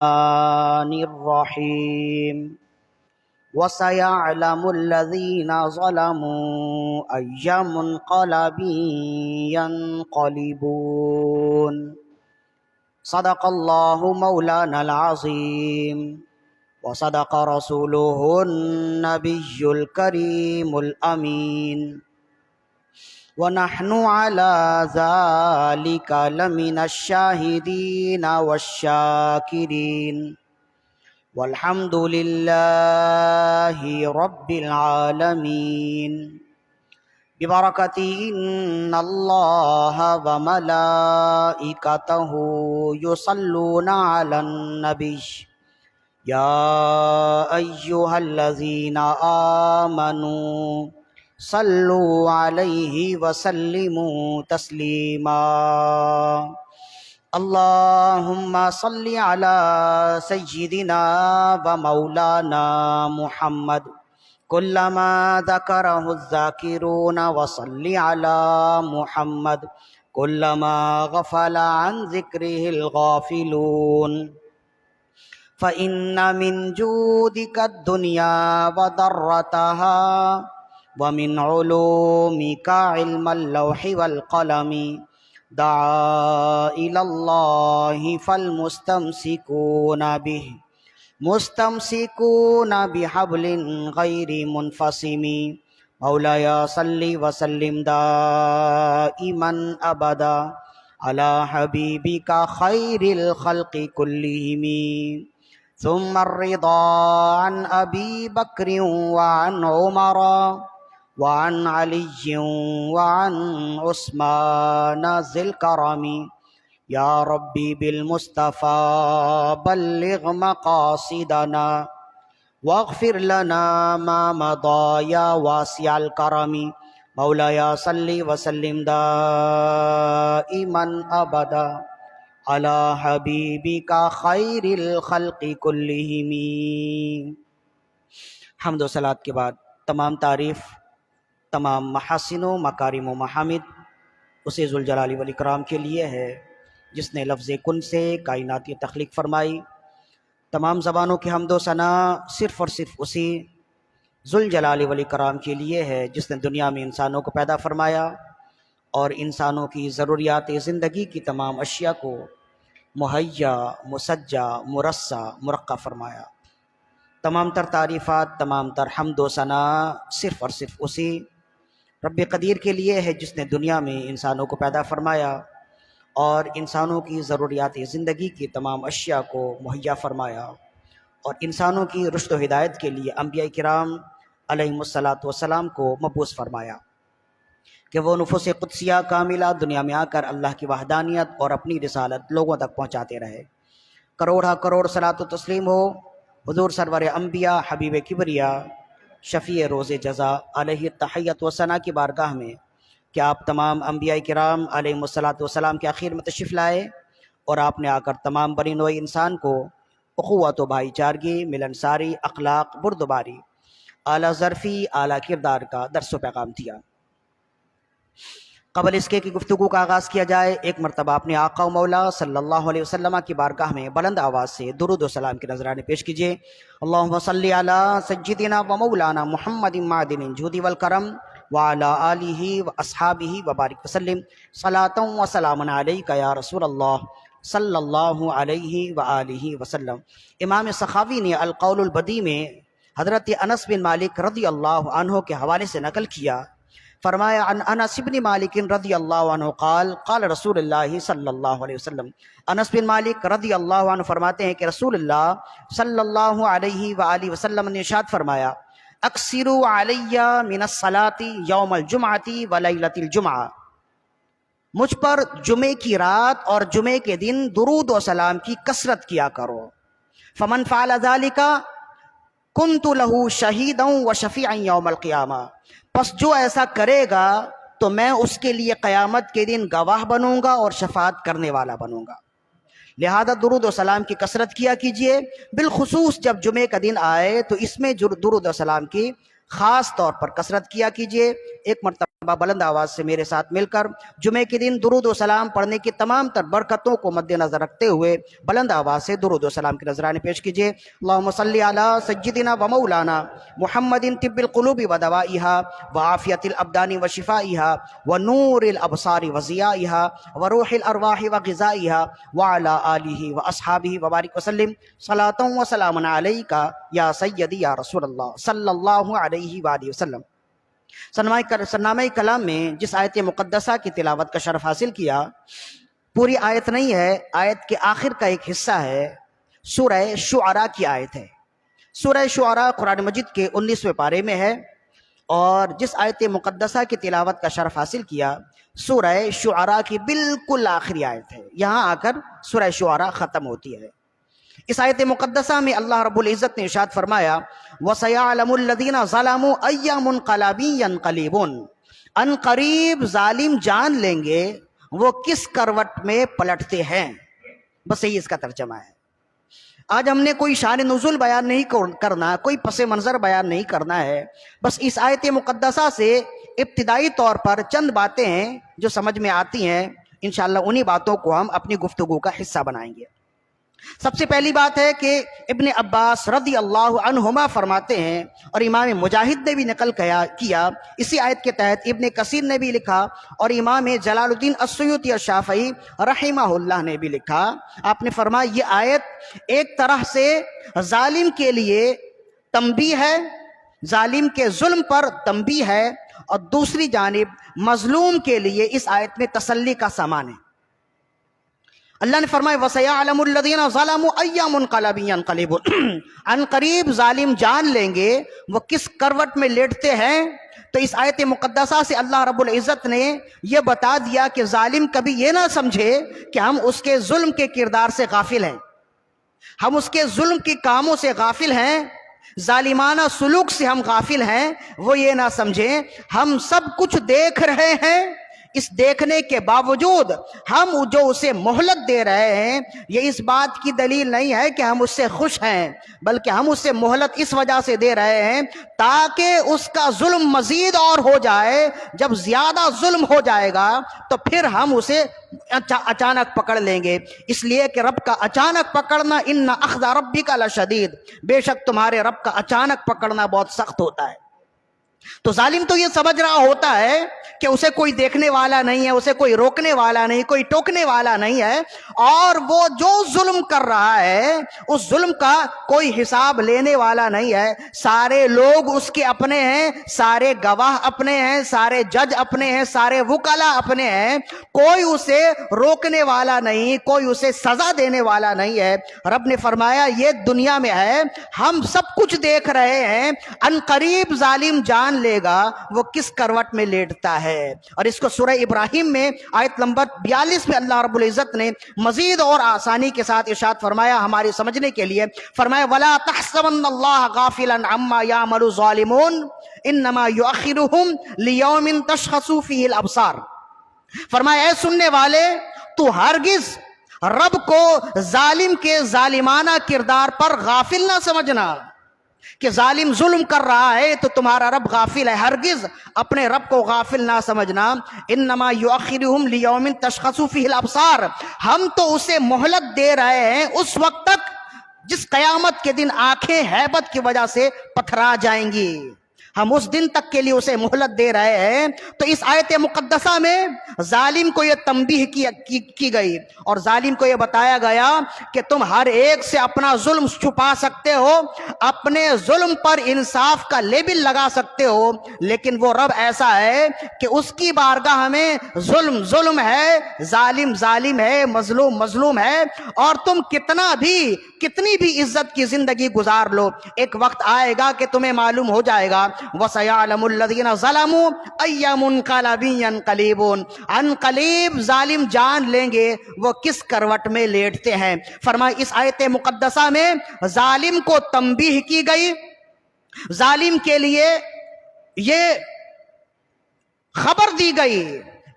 الرحمن الرحيم وسيعلم الذين ظلموا أي منقلب ينقلبون صدق الله مولانا العظيم وصدق رسوله النبي الكريم الأمين ونحن على ذلك لمن الشاهدين والشاكرين والحمد لله رب العالمين ببركة إن الله وملائكته يصلون على النبي يا أيها الذين آمنوا صلوا عليه وسلموا تسليما اللهم صل على سيدنا ومولانا محمد كلما ذكره الذاكرون وصل على محمد كلما غفل عن ذكره الغافلون فإن من جودك الدنيا وضرتها ومن علومك علم اللوح والقلم دعا إلى الله فالمستمسكون به مستمسكون بحبل غير منفصم مولاي صل وسلم دائما أبدا على حبيبك خير الخلق كلهم ثم الرضا عن أبي بكر وعن عمر وعن علي وعن عثمان ذي الكرم يا ربي بالمصطفى بلغ مقاصدنا واغفر لنا ما مضى يا واسع الكرم مولاي صل وسلم دائما أبدا على حبيبك خير الخلق كلهم۔ حمد و صلات کے بعد تمام تعریف، تمام محاسن و مکارم و محامد اسے ذوالجلال والاکرام کے لیے ہے جس نے لفظ کن سے کائناتی تخلیق فرمائی۔ تمام زبانوں کی حمد و ثنا صرف اور صرف اسی ذوالجلال والاکرام کے لیے ہے جس نے دنیا میں انسانوں کو پیدا فرمایا اور انسانوں کی ضروریات زندگی کی تمام اشیاء کو مہیا، مسجع، مرصع، مرقع فرمایا۔ تمام تر تعریفات، تمام تر حمد و ثنا صرف اور صرف اسی رب قدیر کے لیے ہے جس نے دنیا میں انسانوں کو پیدا فرمایا اور انسانوں کی ضروریات زندگی کی تمام اشیاء کو مہیا فرمایا اور انسانوں کی رشد و ہدایت کے لیے انبیاء کرام علیہم الصلاۃ والسلام کو مبعوث فرمایا کہ وہ نفوس قدسیہ کاملہ دنیا میں آ کر اللہ کی وحدانیت اور اپنی رسالت لوگوں تک پہنچاتے رہے۔ کروڑا کروڑ صلاۃ و تسلیم ہو حضور سرور انبیاء حبیب کبریا شفیع روز جزا علیہ تحیت و ثنا کی بارگاہ میں کہ آپ تمام انبیاء کرام علیہم الصلاۃ والسلام کے آخر میں تشریف لائے اور آپ نے آ کر تمام بنی نوع انسان کو اخوت و بھائی چارگی، ملنساری، اخلاق، بردباری، اعلیٰ ظرفی، اعلیٰ کردار کا درس و پیغام دیا۔ قبل اس کے کہ گفتگو کا آغاز کیا جائے، ایک مرتبہ اپنے آقا و مولا صلی اللہ علیہ وسلم کی بارگاہ میں بلند آواز سے درود و سلام کے نذرانے پیش کیجیے۔ اللہم صلی علی سیدنا و مولانا محمد معدن الجود والکرم وعلی آلہ و اصحابہ وبارک وسلم صلاۃ و سلام علیک یا رسول اللہ صلی اللہ علیہ وآلہ وسلم۔ امام سخاوی نے القول البدیع میں حضرت انس بن مالک رضی اللہ عنہ کے حوالے سے نقل کیا، فرمایا عن انس بن مالک رضی اللہ عنہ قال قال رسول اللہ صلی اللہ علیہ وسلم۔ انس بن مالک رضی اللہ عنہ فرماتے ہیں کہ رسول اللہ صلی اللہ علیہ وآلہ وسلم نے ارشاد فرمایا اکثروا علی من الصلاۃ یوم الجمعۃ و لیلۃ الجمعہ، مجھ پر جمعے کی رات اور جمعے کے دن درود و سلام کی کثرت کیا کرو۔ فمن فعل ذلک کنت لہ شہیدا و شفیعا یوم القیامہ، پس جو ایسا کرے گا تو میں اس کے لیے قیامت کے دن گواہ بنوں گا اور شفاعت کرنے والا بنوں گا۔ لہذا درود و سلام کی کثرت کیا کیجیے، بالخصوص جب جمعے کا دن آئے تو اس میں درود و سلام کی خاص طور پر کثرت کیا کیجیے۔ ایک مرتبہ بلند آواز سے میرے ساتھ مل کر جمعے کے دن درود و سلام پڑھنے کی تمام تر برکتوں کو مد نظر رکھتے ہوئے بلند آواز سے درود و سلام کی نذرانے پیش کیجیے۔ اللہم صلی علی سیدنا و مولانا محمد طب القلوب و دوائها وعافیت الابدان و شفائها ونور الابصار و ضیائها وروح الارواح و غذائها وعلى آلہ و اصحابہ وبارک وسلم صلاۃ و سلام علیک یا سیدی یا رسول اللہ صلی اللہ علیہ وآلہ وسلم۔ سرنامہ کلام میں جس آیت مقدسہ کی تلاوت کا شرف حاصل کیا، پوری آیت نہیں ہے، آیت کے آخر کا ایک حصہ ہے، سورہ شعراء کی آیت ہے۔ سورہ شعراء قرآن مجید کے 19ویں پارے میں ہے، اور جس آیت مقدسہ کی تلاوت کا شرف حاصل کیا سورہ شعراء کی بالکل آخری آیت ہے، یہاں آ کر سورہ شعراء ختم ہوتی ہے۔ اس آیت مقدسہ میں اللہ رب العزت نے ارشاد فرمایا وَسَيَعْلَمُ الَّذِينَ ظَلَمُوا أَيَّ مُنْقَلَبٍ يَنْقَلِبُونَ، ان قریب ظالم جان لیں گے وہ کس کروٹ میں پلٹتے ہیں۔ بس یہی اس کا ترجمہ ہے۔ آج ہم نے کوئی شان نزول بیان نہیں کرنا، کوئی پس منظر بیان نہیں کرنا ہے، بس اس آیت مقدسہ سے ابتدائی طور پر چند باتیں ہیں جو سمجھ میں آتی ہیں، انشاءاللہ انہی باتوں کو ہم اپنی گفتگو کا حصہ بنائیں گے۔ سب سے پہلی بات ہے کہ ابن عباس رضی اللہ عنہما فرماتے ہیں، اور امام مجاہد نے بھی نقل کیا اسی آیت کے تحت، ابن کثیر نے بھی لکھا، اور امام جلال الدین السیوطی الشافعی رحمہ اللہ نے بھی لکھا۔ آپ نے فرمایا یہ آیت ایک طرح سے ظالم کے لیے تنبیہ ہے، ظالم کے ظلم پر تنبیہ ہے، اور دوسری جانب مظلوم کے لیے اس آیت میں تسلی کا سامان ہے۔ اللہ نے فرمایا وَسَيَعْلَمُ الَّذِينَ ظَلَمُوا أَيَّ مُنْقَلَبٍ يَنْقَلِبُونَ، ان قریب ظالم جان لیں گے وہ کس کروٹ میں لیٹتے ہیں۔ تو اس آیت مقدسہ سے اللہ رب العزت نے یہ بتا دیا کہ ظالم کبھی یہ نہ سمجھے کہ ہم اس کے ظلم کے کردار سے غافل ہیں، ہم اس کے ظلم کے کاموں سے غافل ہیں، ظالمانہ سلوک سے ہم غافل ہیں۔ وہ یہ نہ سمجھیں ہم سب کچھ دیکھ رہے ہیں، اس دیکھنے کے باوجود ہم جو اسے مہلت دے رہے ہیں، یہ اس بات کی دلیل نہیں ہے کہ ہم اس سے خوش ہیں، بلکہ ہم اسے مہلت اس وجہ سے دے رہے ہیں تاکہ اس کا ظلم مزید اور ہو جائے۔ جب زیادہ ظلم ہو جائے گا تو پھر ہم اسے اچانک پکڑ لیں گے، اس لیے کہ رب کا اچانک پکڑنا ان اخذ ربک لشدید، بے شک تمہارے رب کا اچانک پکڑنا بہت سخت ہوتا ہے۔ تو ظالم تو یہ سمجھ رہا ہوتا ہے کہ اسے کوئی دیکھنے والا نہیں ہے، اسے کوئی روکنے والا نہیں، کوئی ٹوکنے والا نہیں ہے، اور وہ جو ظلم کر رہا ہے اس ظلم کا کوئی حساب لینے والا نہیں ہے۔ سارے لوگ اس کے اپنے ہیں، سارے گواہ اپنے ہیں، سارے جج اپنے ہیں، سارے وکلا اپنے ہیں، کوئی اسے روکنے والا نہیں، کوئی اسے سزا دینے والا نہیں ہے۔ رب نے فرمایا یہ دنیا میں ہے، ہم سب کچھ دیکھ رہے ہیں، ان قریب ظالم جان لے گا وہ کس کروٹ میں لیٹتا ہے۔ اور اس کو سورہ ابراہیم میں آیت نمبر 42 میں اللہ رب العزت نے مزید اور آسانی کے ساتھ ارشاد فرمایا ہمارے سمجھنے کے لیے، فرمایا وَلَا تَحْسَبَنَّ اللَّهَ غَافِلًا عَمَّا يَعْمَلُ الظَّالِمُونَ إِنَّمَا يُؤَخِّرُهُمْ لِيَوْمٍ تَشْخَصُ فِيهِ الْأَبْصَارُ۔ فرمایا اے سننے والے تو ہرگز رب کو ظالم کے ظالمانہ کردار پر غافل نہ سمجھنا کہ ظالم ظلم کر رہا ہے تو تمہارا رب غافل ہے، ہرگز اپنے رب کو غافل نہ سمجھنا۔ انما یؤخرہم لیوم تشخص فیہ الابصار، ہم تو اسے مہلت دے رہے ہیں اس وقت تک جس قیامت کے دن آنکھیں ہیبت کی وجہ سے پتھرا جائیں گی، ہم اس دن تک کے لیے اسے مہلت دے رہے ہیں۔ تو اس آیت مقدسہ میں ظالم کو یہ تنبیہ کی گئی، اور ظالم کو یہ بتایا گیا کہ تم ہر ایک سے اپنا ظلم چھپا سکتے ہو، اپنے ظلم پر انصاف کا لیبل لگا سکتے ہو، لیکن وہ رب ایسا ہے کہ اس کی بارگاہ میں ظلم ظلم ہے، ظالم ظالم ہے، مظلوم مظلوم ہے، اور تم کتنی بھی عزت کی زندگی گزار لو، ایک وقت آئے گا کہ تمہیں معلوم ہو جائے گا وَسَيَعْلَمُ الَّذِينَ ظَلَمُوا أَيَّ مُنْقَلَبٍ يَنْقَلِبُونَ، ان قریب ظالم جان لیں گے وہ کس کروٹ میں لیٹتے ہیں۔ فرمایا اس آیت مقدسہ میں ظالم کو تنبیہ کی گئی، ظالم کے لیے یہ خبر دی گئی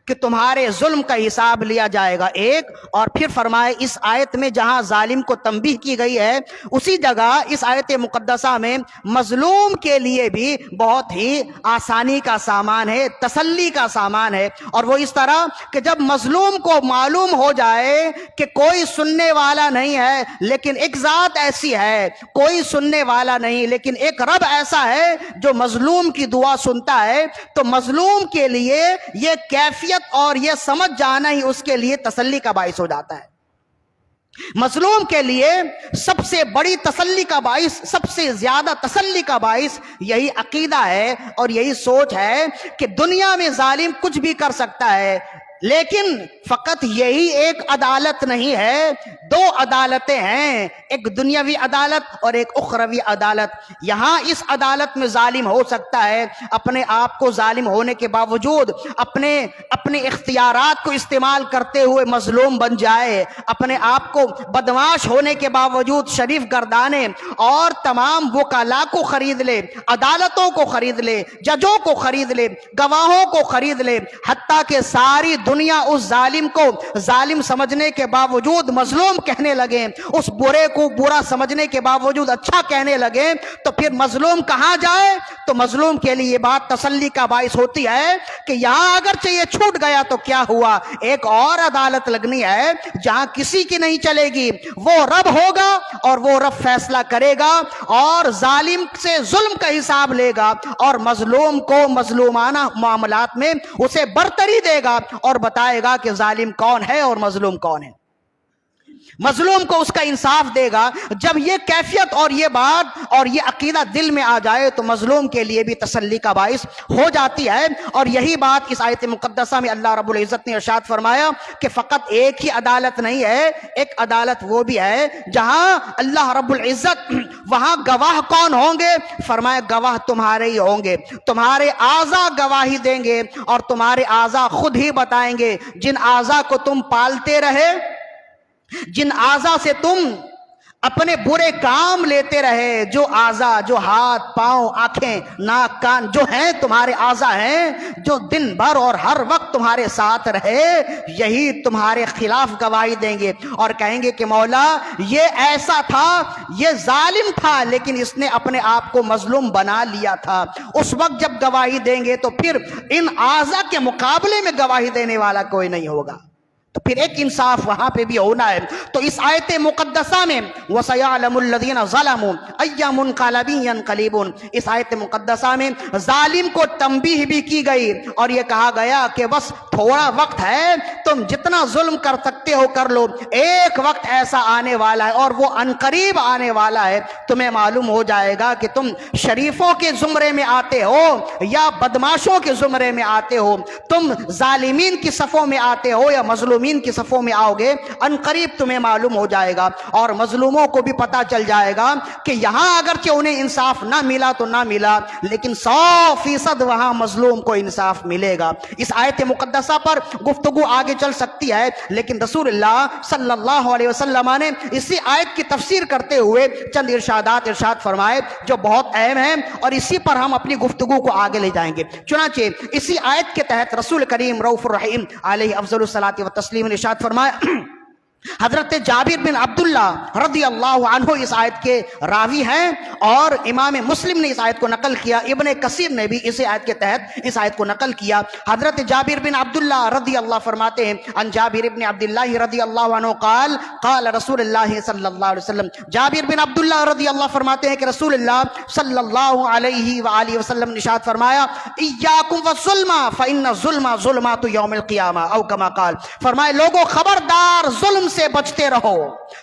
کہ تمہارے ظلم کا حساب لیا جائے گا ایک، اور پھر فرمائے اس آیت میں جہاں ظالم کو تنبیہ کی گئی ہے اسی جگہ اس آیت مقدسہ میں مظلوم کے لیے بھی بہت ہی آسانی کا سامان ہے، تسلی کا سامان ہے، اور وہ اس طرح کہ جب مظلوم کو معلوم ہو جائے کہ کوئی سننے والا نہیں ہے لیکن ایک ذات ایسی ہے، کوئی سننے والا نہیں لیکن ایک رب ایسا ہے جو مظلوم کی دعا سنتا ہے، تو مظلوم کے لیے یہ کیفیت اور یہ سمجھ جانا ہی اس کے لیے تسلی کا باعث ہو جاتا ہے۔ مظلوم کے لیے سب سے بڑی تسلی کا باعث، سب سے زیادہ تسلی کا باعث یہی عقیدہ ہے اور یہی سوچ ہے کہ دنیا میں ظالم کچھ بھی کر سکتا ہے، لیکن فقط یہی ایک عدالت نہیں ہے، دو عدالتیں ہیں، ایک دنیاوی عدالت اور ایک اخروی عدالت۔ یہاں اس عدالت میں ظالم ہو سکتا ہے، اپنے آپ کو ظالم ہونے کے باوجود اپنے اختیارات کو استعمال کرتے ہوئے مظلوم بن جائے، اپنے آپ کو بدمعاش ہونے کے باوجود شریف گردانے اور تمام وکلاء کو خرید لے، عدالتوں کو خرید لے، ججوں کو خرید لے، گواہوں کو خرید لے، حتیٰ کہ ساری دنیا اس ظالم کو ظالم سمجھنے کے باوجود مظلوم کہنے لگے، اس برے کو برا سمجھنے کے باوجود اچھا کہنے لگے، تو پھر مظلوم کہاں جائے؟ تو مظلوم کے لیے یہ بات تسلی کا باعث ہوتی ہے کہ یہاں اگرچہ یہ چھوٹ گیا تو کیا ہوا، ایک اور عدالت لگنی ہے جہاں کسی کی نہیں چلے گی، وہ رب ہوگا اور وہ رب فیصلہ کرے گا اور ظالم سے ظلم کا حساب لے گا اور مظلوم کو مظلومانہ معاملات میں اسے برتری دے گا اور بتائے گا کہ ظالم کون ہے اور مظلوم کون ہے، مظلوم کو اس کا انصاف دے گا۔ جب یہ کیفیت اور یہ بات اور یہ عقیدہ دل میں آ جائے تو مظلوم کے لیے بھی تسلی کا باعث ہو جاتی ہے، اور یہی بات اس آیت مقدسہ میں اللہ رب العزت نے ارشاد فرمایا کہ فقط ایک ہی عدالت نہیں ہے، ایک عدالت وہ بھی ہے جہاں اللہ رب العزت وہاں گواہ کون ہوں گے؟ فرمایا گواہ تمہارے ہی ہوں گے، تمہارے اعضاء گواہی دیں گے اور تمہارے اعضاء خود ہی بتائیں گے، جن اعضاء کو تم پالتے رہے، جن اعضاء سے تم اپنے برے کام لیتے رہے، جو اعضاء، جو ہاتھ، پاؤں، آنکھیں، ناک، کان جو ہیں تمہارے اعضاء ہیں، جو دن بھر اور ہر وقت تمہارے ساتھ رہے، یہی تمہارے خلاف گواہی دیں گے اور کہیں گے کہ مولا یہ ایسا تھا، یہ ظالم تھا لیکن اس نے اپنے آپ کو مظلوم بنا لیا تھا۔ اس وقت جب گواہی دیں گے تو پھر ان اعضاء کے مقابلے میں گواہی دینے والا کوئی نہیں ہوگا، تو پھر ایک انصاف وہاں پہ بھی ہونا ہے۔ تو اس آیت مقدسہ میں وَسَيَعْلَمُ الَّذِينَ ظَلَمُوا أَيَّ مُنْقَلَبٍ يَنْقَلِبُونَ، اس آیت مقدسہ میں ظالم کو تنبیہ بھی کی گئی اور یہ کہا گیا کہ بس تھوڑا وقت ہے، تم جتنا ظلم کر سکتے ہو کر لو، ایک وقت ایسا آنے والا ہے اور وہ عنقریب آنے والا ہے، تمہیں معلوم ہو جائے گا کہ تم شریفوں کے زمرے میں آتے ہو یا بدماشوں کے زمرے میں آتے ہو، تم ظالمین کی صفوں میں آتے ہو یا مظلومین کی صفوں میں آؤ گے، عنقریب تمہیں معلوم ہو جائے گا اور مظلوموں کو بھی پتا چل جائے گا کہ یہاں اگرچہ انہیں انصاف نہ ملا تو نہ ملا، لیکن 100% وہاں مظلوم کو انصاف ملے گا۔ اس آیت مقدسہ پر گفتگو آگے چل سکتی ہے، لیکن رسول اللہ صلی اللہ علیہ وسلم نے اسی آیت کی تفسیر کرتے ہوئے چند ارشادات ارشاد فرمائے جو بہت اہم ہیں، اور اسی پر ہم اپنی گفتگو کو آگے لے جائیں گے۔ چنانچہ اسی آیت کے تحت رسول کریم رؤوف الرحیم علیہ افضل الصلاۃ والتسلیم نے ارشاد فرمایا، حضرت جابر بن عبداللہ رضی اللہ عنہ اس آیت کے راوی ہیں اور امام مسلم نے اس آیت کو نقل کیا، ابن کثیر نے بھی اسی آیت کے تحت اس آیت کو نقل کیا۔ حضرت جابر بن عبداللہ رضی اللہ فرماتے ہیں، ان جابر بن عبداللہ رضی اللہ عنہ قال قال رسول اللہ صلی اللہ علیہ وسلم، جابر بن عبداللہ رضی اللہ فرماتے ہیں کہ رسول اللہ صلی اللہ علیہ وآلہ وسلم نے ارشاد فرمایا، ایاکم والظلم فإن الظلم ظلمات یوم القیامہ، او کما قال، فرمائے لوگوں خبردار ظلم سے بچتے رہو،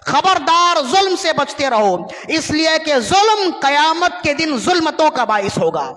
خبردار ظلم سے بچتے رہو، اس لیے کہ ظلم قیامت کے دن ظلمتوں کا باعث ہوگا۔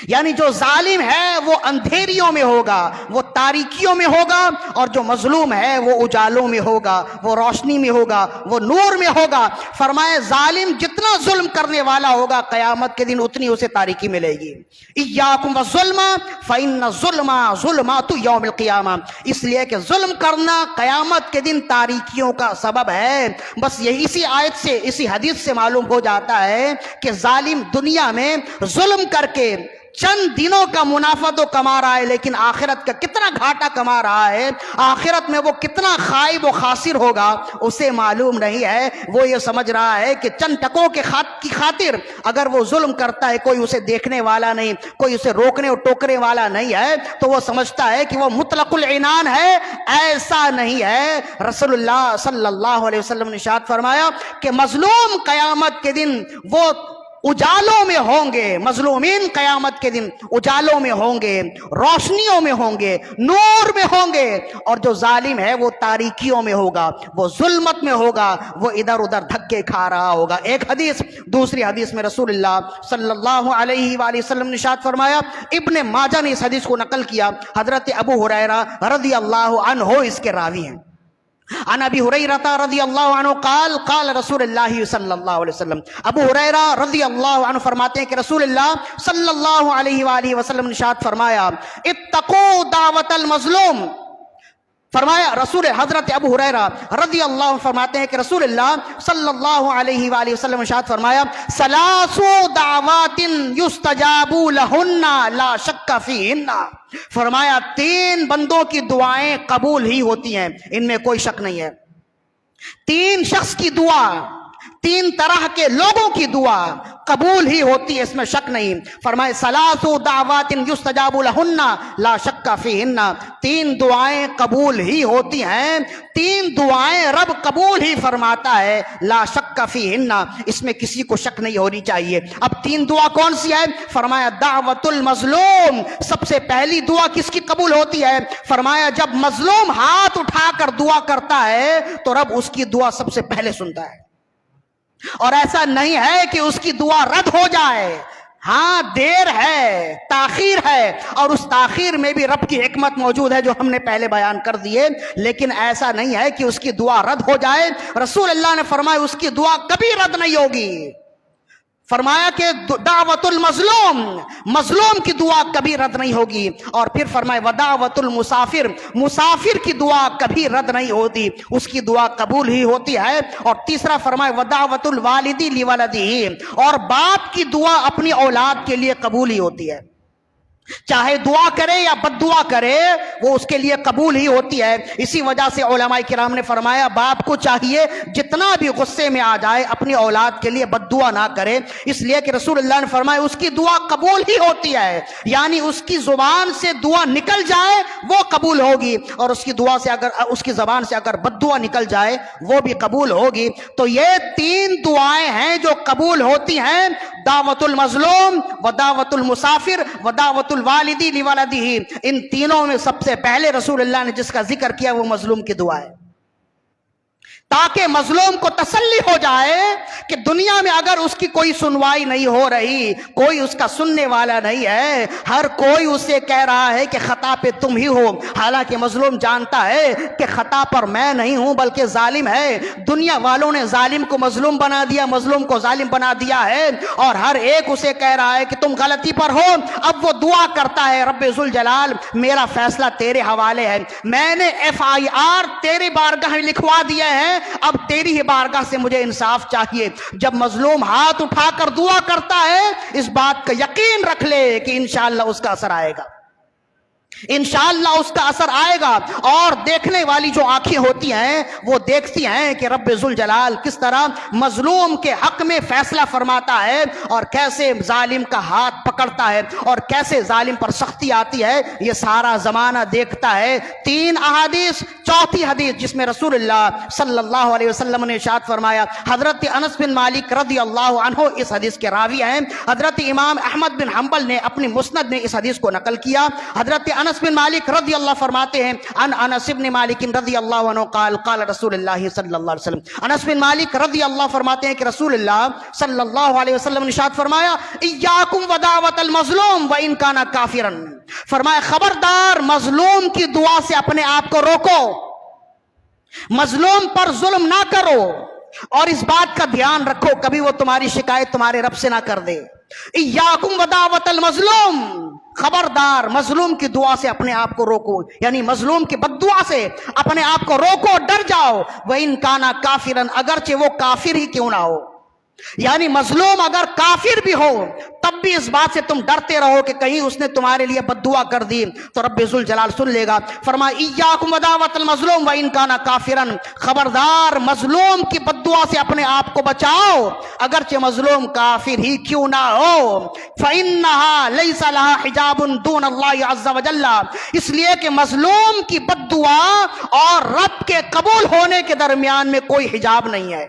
یعنی جو ظالم ہے وہ اندھیریوں میں ہوگا، وہ تاریکیوں میں ہوگا، اور جو مظلوم ہے وہ اجالوں میں ہوگا، وہ روشنی میں ہوگا، وہ نور میں ہوگا۔ فرمائے ظالم جتنا ظلم کرنے والا ہوگا قیامت کے دن اتنی اسے تاریکی ملے گی۔ ایاکم والظلم فإن الظلم ظلمات یوم القیامہ، اس لیے کہ ظلم کرنا قیامت کے دن تاریکیوں کا سبب ہے۔ بس یہ اسی آیت سے، اسی حدیث سے معلوم ہو جاتا ہے کہ ظالم دنیا میں ظلم کر کے چند دنوں کا منافع تو کما رہا ہے لیکن آخرت کا کتنا گھاٹا کما رہا ہے، آخرت میں وہ کتنا خائب و خاسر ہوگا اسے معلوم نہیں ہے۔ وہ یہ سمجھ رہا ہے کہ چند ٹکوں کی خاطر اگر وہ ظلم کرتا ہے، کوئی اسے دیکھنے والا نہیں، کوئی اسے روکنے اور ٹوکنے والا نہیں ہے، تو وہ سمجھتا ہے کہ وہ مطلق العنان ہے۔ ایسا نہیں ہے۔ رسول اللہ صلی اللہ علیہ وسلم نے ارشاد فرمایا کہ مظلوم قیامت کے دن وہ اجالوں میں ہوں گے، مظلومین قیامت کے دن اجالوں میں ہوں گے، روشنیوں میں ہوں گے، نور میں ہوں گے، اور جو ظالم ہے وہ تاریکیوں میں ہوگا، وہ ظلمت میں ہوگا، وہ ادھر ادھر دھکے کھا رہا ہوگا۔ ایک حدیث، دوسری حدیث میں رسول اللہ صلی اللہ علیہ وآلہ وسلم نے ارشاد فرمایا، ابن ماجہ نے اس حدیث کو نقل کیا، حضرت ابو ہریرہ رضی اللہ عنہ اس کے راوی ہیں۔ عن ابی ہریرہ رضی اللہ عنہ قال قال رسول اللہ صلی اللہ علیہ وسلم، ابو ہریرہ رضی اللہ عنہ فرماتے ہیں کہ رسول اللہ صلی اللہ علیہ وآلہ وسلم نے ارشاد فرمایا، اتقوا دعوت المظلوم، فرمایا رسول حضرت ابو ہریرہ رضی اللہ عنہ فرماتے ہیں کہ رسول اللہ صلی اللہ علیہ وآلہ وسلم ارشاد فرمایا، ثلاث دعوات یستجاب لہن لا شک فیہن، فرمایا 3 بندوں کی دعائیں قبول ہی ہوتی ہیں، ان میں کوئی شک نہیں ہے۔ 3 شخص کی دعا، 3 طرح کے لوگوں کی دعا قبول ہی ہوتی ہے، اس میں شک نہیں۔ فرمائے ثلاث دعوات یستجاب لہن لا شک فیہن، 3 دعائیں قبول ہی ہوتی ہیں، 3 دعائیں رب قبول ہی فرماتا ہے، لا شک فیہن، اس میں کسی کو شک نہیں ہونی چاہیے۔ اب 3 دعا کون سی ہے؟ فرمایا دعوت المظلوم، سب سے پہلی دعا کس کی قبول ہوتی ہے؟ فرمایا جب مظلوم ہاتھ اٹھا کر دعا کرتا ہے تو رب اس کی دعا سب سے پہلے سنتا ہے، اور ایسا نہیں ہے کہ اس کی دعا رد ہو جائے، ہاں دیر ہے، تاخیر ہے، اور اس تاخیر میں بھی رب کی حکمت موجود ہے جو ہم نے پہلے بیان کر دیے، لیکن ایسا نہیں ہے کہ اس کی دعا رد ہو جائے۔ رسول اللہ نے فرمایا اس کی دعا کبھی رد نہیں ہوگی۔ فرمایا کہ دعوت المظلوم، مظلوم کی دعا کبھی رد نہیں ہوگی، اور پھر فرمایا ودعوت المسافر، مسافر کی دعا کبھی رد نہیں ہوتی، اس کی دعا قبول ہی ہوتی ہے۔ اور تیسرا فرمایا ودعوت الوالدی لولدہ، اور باپ کی دعا اپنی اولاد کے لیے قبول ہی ہوتی ہے، چاہے دعا کرے یا بد دعا کرے وہ اس کے لیے قبول ہی ہوتی ہے۔ اسی وجہ سے علماء کرام نے فرمایا باپ کو چاہیے جتنا بھی غصے میں آ جائے اپنی اولاد کے لیے بد دعا نہ کرے، اس لیے کہ رسول اللہ نے فرمایا اس کی دعا قبول ہی ہوتی ہے، یعنی اس کی زبان سے دعا نکل جائے وہ قبول ہوگی، اور اس کی دعا سے اگر اس کی زبان سے اگر بد دعا نکل جائے وہ بھی قبول ہوگی۔ تو یہ 3 دعائیں ہیں جو قبول ہوتی ہیں، دعوت المظلوم و دعوت المسافر و دعوت الوالدی لولدہ، ان تینوں میں سب سے پہلے رسول اللہ نے جس کا ذکر کیا وہ مظلوم کی دعا ہے، تاکہ مظلوم کو تسلی ہو جائے کہ دنیا میں اگر اس کی کوئی سنوائی نہیں ہو رہی، کوئی اس کا سننے والا نہیں ہے، ہر کوئی اسے کہہ رہا ہے کہ خطا پہ تم ہی ہو، حالانکہ مظلوم جانتا ہے کہ خطا پر میں نہیں ہوں بلکہ ظالم ہے، دنیا والوں نے ظالم کو مظلوم بنا دیا، مظلوم کو ظالم بنا دیا ہے، اور ہر ایک اسے کہہ رہا ہے کہ تم غلطی پر ہو۔ اب وہ دعا کرتا ہے رب ذوالجلال میرا فیصلہ تیرے حوالے ہے، میں نے FIR تیری بارگاہ میں لکھوا دیا ہے، اب تیری ہی بارگاہ سے مجھے انصاف چاہیے۔ جب مظلوم ہاتھ اٹھا کر دعا کرتا ہے اس بات کا یقین رکھ لے کہ انشاءاللہ اس کا اثر آئے گا، انشاءاللہ اس کا اثر آئے گا۔ اور دیکھنے والی جو آنکھیں ہوتی ہیں وہ دیکھتی ہیں کہ رب ذوالجلال کس طرح مظلوم کے حق میں فیصلہ فرماتا ہے، اور کیسے ظالم کا ہاتھ پکڑتا ہے، اور کیسے ظالم پر سختی آتی ہے، یہ سارا زمانہ دیکھتا ہے۔ 3 احادیث، چوتھی حدیث جس میں رسول اللہ صلی اللہ علیہ وسلم نے ارشاد فرمایا، حضرت انس بن مالک رضی اللہ عنہ اس حدیث کے راوی ہیں، حضرت امام احمد بن حنبل نے اپنی مسند میں اس حدیث کو نقل کیا۔ حضرت انس بن مالک رضی اللہ فرماتے ہیں ان انس بن مالک رضی اللہ عنہ قال قال رسول اللہ صلی اللہ علیہ وسلم، انس بن مالک رضی اللہ فرماتے ہیں کہ رسول اللہ صلی اللہ علیہ وسلم نے ارشاد فرمایا ایاکم ودعوت المظلوم وان کان کافرا، فرمایا خبردار مظلوم کی دعا سے اپنے آپ کو روکو، مظلوم پر ظلم نہ کرو، اور اس بات کا دھیان رکھو کبھی وہ تمہاری شکایت تمہارے رب سے نہ کر دے۔ ایاکم ودعوت المظلوم، خبردار مظلوم کی دعا سے اپنے آپ کو روکو، یعنی مظلوم کی بد دعا سے اپنے آپ کو روکو، ڈر جاؤ۔ وَإِن كَانَ كَافِرًا، اگرچہ وہ کافر ہی کیوں نہ ہو، یعنی مظلوم اگر کافر بھی ہو تب بھی اس بات سے تم ڈرتے رہو کہ کہیں اس نے تمہارے لیے بد دعا کر دی تو رب ذوالجلال سن لے گا۔ فرمایا ایاکم ودعوۃ المظلوم وان کان کافرا، خبردار مظلوم کی بد دعا سے اپنے آپ کو بچاؤ اگرچہ مظلوم کافر ہی کیوں نہ ہو۔ فإنها ليس لها حجاب دون اللہ عز وجل، اس لیے کہ مظلوم کی بد دعا اور رب کے قبول ہونے کے درمیان میں کوئی حجاب نہیں ہے۔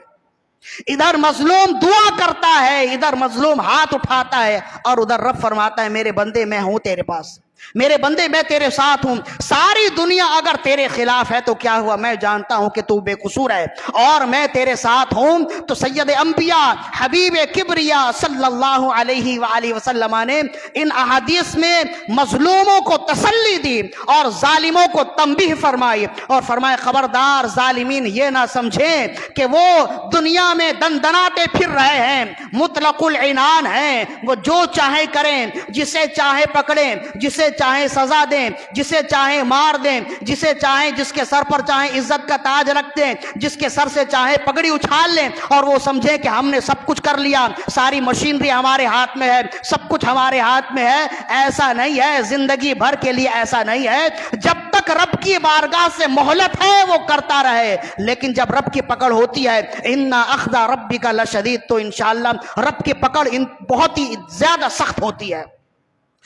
ادھر مظلوم دعا کرتا ہے، ادھر مظلوم ہاتھ اٹھاتا ہے، اور ادھر رب فرماتا ہے میرے بندے میں ہوں تیرے پاس، میرے بندے میں تیرے ساتھ ہوں۔ ساری دنیا اگر تیرے خلاف ہے تو کیا ہوا، میں جانتا ہوں کہ تو بے قصور ہے اور میں تیرے ساتھ ہوں۔ تو سید انبیاء حبیب کبریا صلی اللہ علیہ وآلہ وسلم نے ان احادیث میں مظلوموں کو تسلی دی اور ظالموں کو تنبیہ فرمائی، اور فرمائے خبردار ظالمین یہ نہ سمجھیں کہ وہ دنیا میں دندناتے پھر رہے ہیں، مطلق العنان ہیں، وہ جو چاہے کریں، جسے چاہے پکڑیں، جسے چاہے سزا دیں، جسے چاہے مار دیں، جسے چاہے جس کے سر پر چاہے عزت کا تاج رکھ دیں، جس کے سر سے چاہے پگڑی اچھال لیں، اور وہ سمجھے کہ ہم نے سب کچھ کر لیا، ساری مشینری ہمارے ہاتھ میں ہے، سب کچھ ہمارے ہاتھ میں ہے۔ ایسا نہیں ہے، زندگی بھر کے لیے ایسا نہیں ہے۔ جب تک رب کی بارگاہ سے مہلت ہے وہ کرتا رہے، لیکن جب رب کی پکڑ ہوتی ہے ان اخذ ربک لشدید، تو انشاءاللہ رب کی پکڑ بہت ہی زیادہ سخت ہوتی ہے،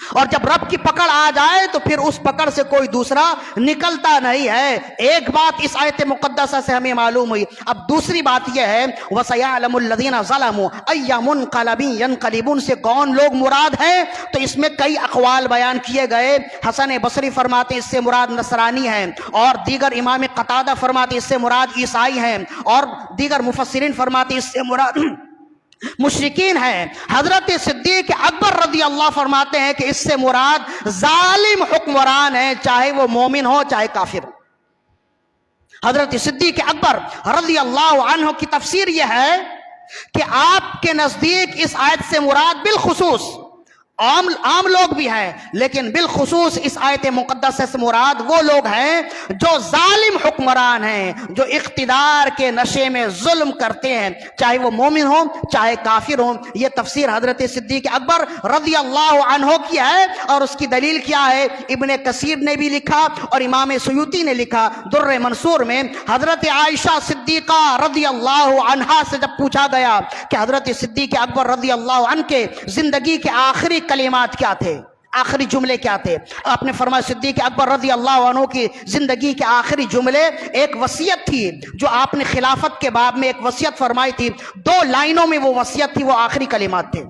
اور جب رب کی پکڑ آ جائے تو پھر اس پکڑ سے کوئی دوسرا نکلتا نہیں ہے۔ ایک بات اس آیت مقدسہ سے ہمیں معلوم ہوئی۔ اب دوسری بات یہ ہے وَسَيَعْلَمُ الَّذِينَ ظَلَمُوا أَيَّ مُنْقَلَبٍ يَنْقَلِبُونَ سے کون لوگ مراد ہیں، تو اس میں کئی اقوال بیان کیے گئے۔ حسن بصری فرماتے اس سے مراد نصرانی ہیں، اور دیگر امام قتادہ فرماتے اس سے مراد عیسائی ہیں، اور دیگر مفسرین فرماتے اس سے مراد مشرکین ہیں۔ حضرت صدیق اکبر رضی اللہ فرماتے ہیں کہ اس سے مراد ظالم حکمران ہیں، چاہے وہ مومن ہو چاہے کافر ہو۔ حضرت صدیق اکبر رضی اللہ عنہ کی تفسیر یہ ہے کہ آپ کے نزدیک اس آیت سے مراد بالخصوص عام لوگ بھی ہیں، لیکن بالخصوص اس آیت مقدسہ سے مراد وہ لوگ ہیں جو ظالم حکمران ہیں، جو اقتدار کے نشے میں ظلم کرتے ہیں، چاہے وہ مومن ہوں چاہے کافر ہوں۔ یہ تفسیر حضرت صدیق اکبر رضی اللہ عنہ کی ہے، اور اس کی دلیل کیا ہے؟ ابن کثیر نے بھی لکھا اور امام سیوطی نے لکھا در منصور میں۔ حضرت عائشہ صدیقہ رضی اللہ عنہا سے جب پوچھا گیا کہ حضرت صدیق اکبر رضی اللہ عنہ کے زندگی کے آخری کلمات کیا تھے، آخری جملے کیا تھے، آپ نے فرمایا صدیق اکبر رضی اللہ عنہ کی زندگی کے آخری جملے ایک وصیت تھی جو آپ نے خلافت کے باب میں ایک وصیت فرمائی تھی، 2 لائنوں میں وہ وصیت تھی، وہ آخری کلمات تھے،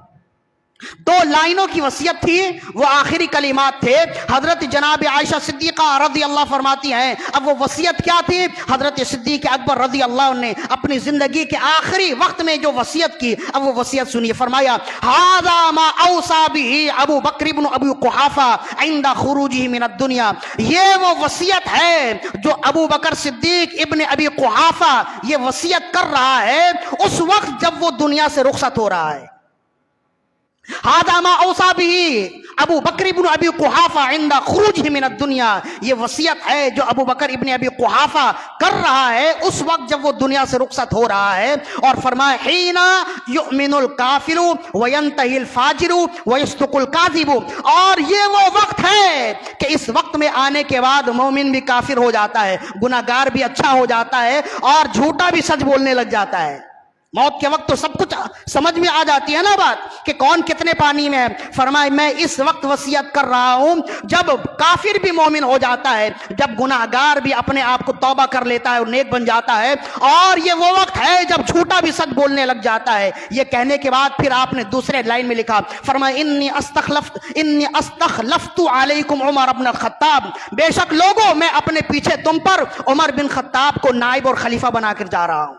2 لائنوں کی وصیت تھی، وہ آخری کلمات تھے۔ حضرت جناب عائشہ صدیقہ رضی اللہ فرماتی ہیں اب وہ وصیت کیا تھی؟ حضرت صدیق اکبر رضی اللہ عنہ نے اپنی زندگی کے آخری وقت میں جو وصیت کی، اب وہ وصیت سنیے۔ فرمایا ھذا ما اوصى به ابو بکر بن ابی قحافہ عند خروجه من الدنیا، یہ وہ وصیت ہے جو ابو بکر صدیق ابن ابی قحافہ یہ وصیت کر رہا ہے اس وقت جب وہ دنیا سے رخصت ہو رہا ہے۔ ھذا ما اوصى به ابو بکر ابن ابی قحافہ عند خروجه من الدنیا، یہ وصیت ہے جو ابو بکر ابن ابی قحافہ کر رہا ہے اس وقت جب وہ دنیا سے رخصت ہو رہا ہے۔ اور فرمایا حین یؤمن الکافر وینتهی الفاجر ویصدق الکاذب، اور یہ وہ وقت ہے کہ اس وقت میں آنے کے بعد مومن بھی کافر ہو جاتا ہے، گناہگار بھی اچھا ہو جاتا ہے، اور جھوٹا بھی سچ بولنے لگ جاتا ہے۔ موت کے وقت تو سب کچھ سمجھ میں آ جاتی ہے نا بات کہ کون کتنے پانی میں ہے۔ فرمائے میں اس وقت وصیت کر رہا ہوں جب کافر بھی مومن ہو جاتا ہے، جب گناہگار بھی اپنے آپ کو توبہ کر لیتا ہے اور نیک بن جاتا ہے، اور یہ وہ وقت ہے جب جھوٹا بھی سچ بولنے لگ جاتا ہے۔ یہ کہنے کے بعد پھر آپ نے دوسرے لائن میں لکھا، فرمایا انی استخلفت علیکم عمر بن الخطاب، بے شک لوگوں میں اپنے پیچھے تم پر عمر بن خطاب کو نائب اور خلیفہ بنا کر جا رہا ہوں۔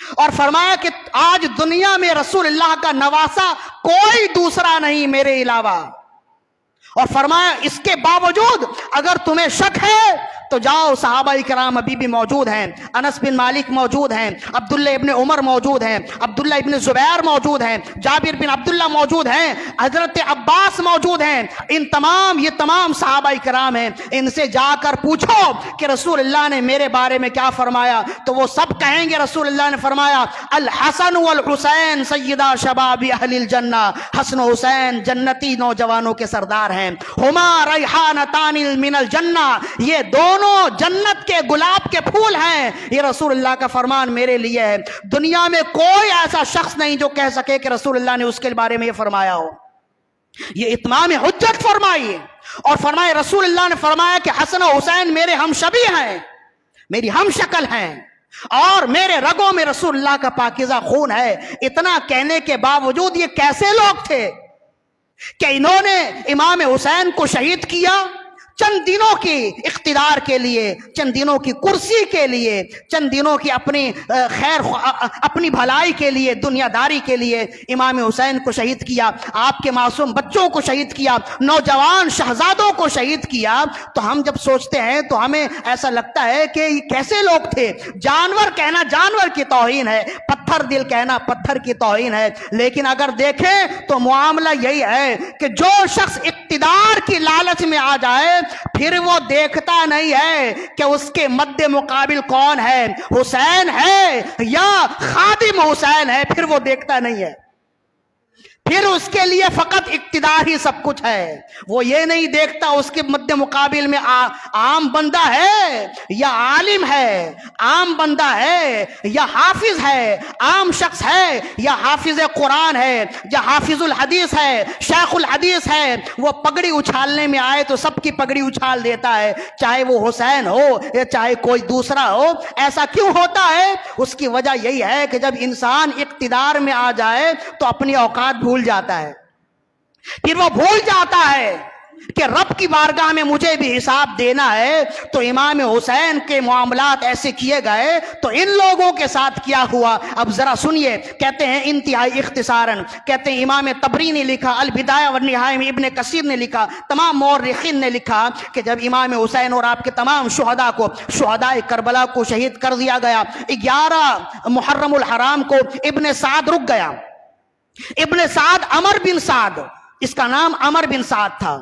اور فرمایا کہ آج دنیا میں رسول اللہ کا نواسا کوئی دوسرا نہیں میرے علاوہ. اور فرمایا اس کے باوجود اگر تمہیں شک ہے تو جاؤ، صحابہ کرام ابھی بھی موجود ہیں، انس بن مالک موجود ہیں، عبداللہ ابن عمر موجود ہیں، عبداللہ ابن زبیر موجود ہیں، جابر بن عبداللہ موجود ہیں، حضرت عباس موجود ہیں. یہ تمام صحابہ کرام ہیں. ان سے جا کر پوچھو کہ رسول اللہ نے میرے بارے میں کیا فرمایا، تو وہ سب کہیں گے رسول اللہ نے فرمایا الحسن والحسین سیدہ شباب اہل الجنہ. حسن و حسین جنتی نوجوانوں کے سردار ہیں. ہما ریحانتان من الجنہ، یہ دونوں جنت کے گلاب کے پھول ہیں. یہ رسول اللہ کا فرمان میرے لیے ہے. دنیا میں کوئی ایسا شخص نہیں جو کہہ سکے کہ رسول اللہ نے اس کے بارے میں یہ فرمایا ہو. یہ اتمام حجت فرمائی. اور فرمائے رسول اللہ نے فرمایا کہ حسن و حسین میرے ہم شبیہ ہیں، میری ہم شکل ہیں، اور میرے رگوں میں رسول اللہ کا پاکیزہ خون ہے. اتنا کہنے کے باوجود یہ کیسے لوگ تھے کہ انہوں نے امام حسین کو شہید کیا چند دنوں کی اقتدار کے لیے، چند دنوں کی کرسی کے لیے، چند دنوں کی اپنی بھلائی کے لیے، دنیا داری کے لیے امام حسین کو شہید کیا. آپ کے معصوم بچوں کو شہید کیا، نوجوان شہزادوں کو شہید کیا. تو ہم جب سوچتے ہیں تو ہمیں ایسا لگتا ہے کہ یہ کیسے لوگ تھے. جانور کہنا جانور کی توہین ہے، پتھر دل کہنا پتھر کی توہین ہے. لیکن اگر دیکھیں تو معاملہ یہی ہے کہ جو شخص اقتدار کی لالچ میں آ جائے پھر وہ دیکھتا نہیں ہے کہ اس کے مد مقابل کون ہے، حسین ہے یا خادم حسین ہے. پھر وہ دیکھتا نہیں ہے، پھر اس کے لیے فقط اقتدار ہی سب کچھ ہے. وہ یہ نہیں دیکھتا اس کے مد مقابل میں عام بندہ ہے یا عالم ہے، عام بندہ ہے یا حافظ ہے، عام شخص ہے یا حافظ قرآن ہے یا حافظ الحدیث ہے، شیخ الحدیث ہے. وہ پگڑی اچھالنے میں آئے تو سب کی پگڑی اچھال دیتا ہے، چاہے وہ حسین ہو یا چاہے کوئی دوسرا ہو. ایسا کیوں ہوتا ہے؟ اس کی وجہ یہی ہے کہ جب انسان اقتدار میں آ جائے تو اپنی اوقات بھول جاتا ہے. پھر وہ بھول جاتا ہے کہ رب کی بارگاہ میں مجھے بھی حساب دینا ہے. تو امام حسین کے معاملات ایسے کیے گئے تو ان لوگوں کے ساتھ کیا ہوا اب ذرا سنیے. کہتے ہیں انتہائی اختصاراً، کہتے ہیں امام طبری نے لکھا، البدایہ والنہایہ میں ابن کثیر نے لکھا، تمام مورخین نے لکھا کہ جب امام حسین اور آپ کے تمام شہداء کو، شہداء کربلا کو شہید کر دیا گیا، 11 محرم الحرام کو ابن سعد رک گیا. ابن سعد عمر بن سعد، اس کا نام عمر بن سعد تھا،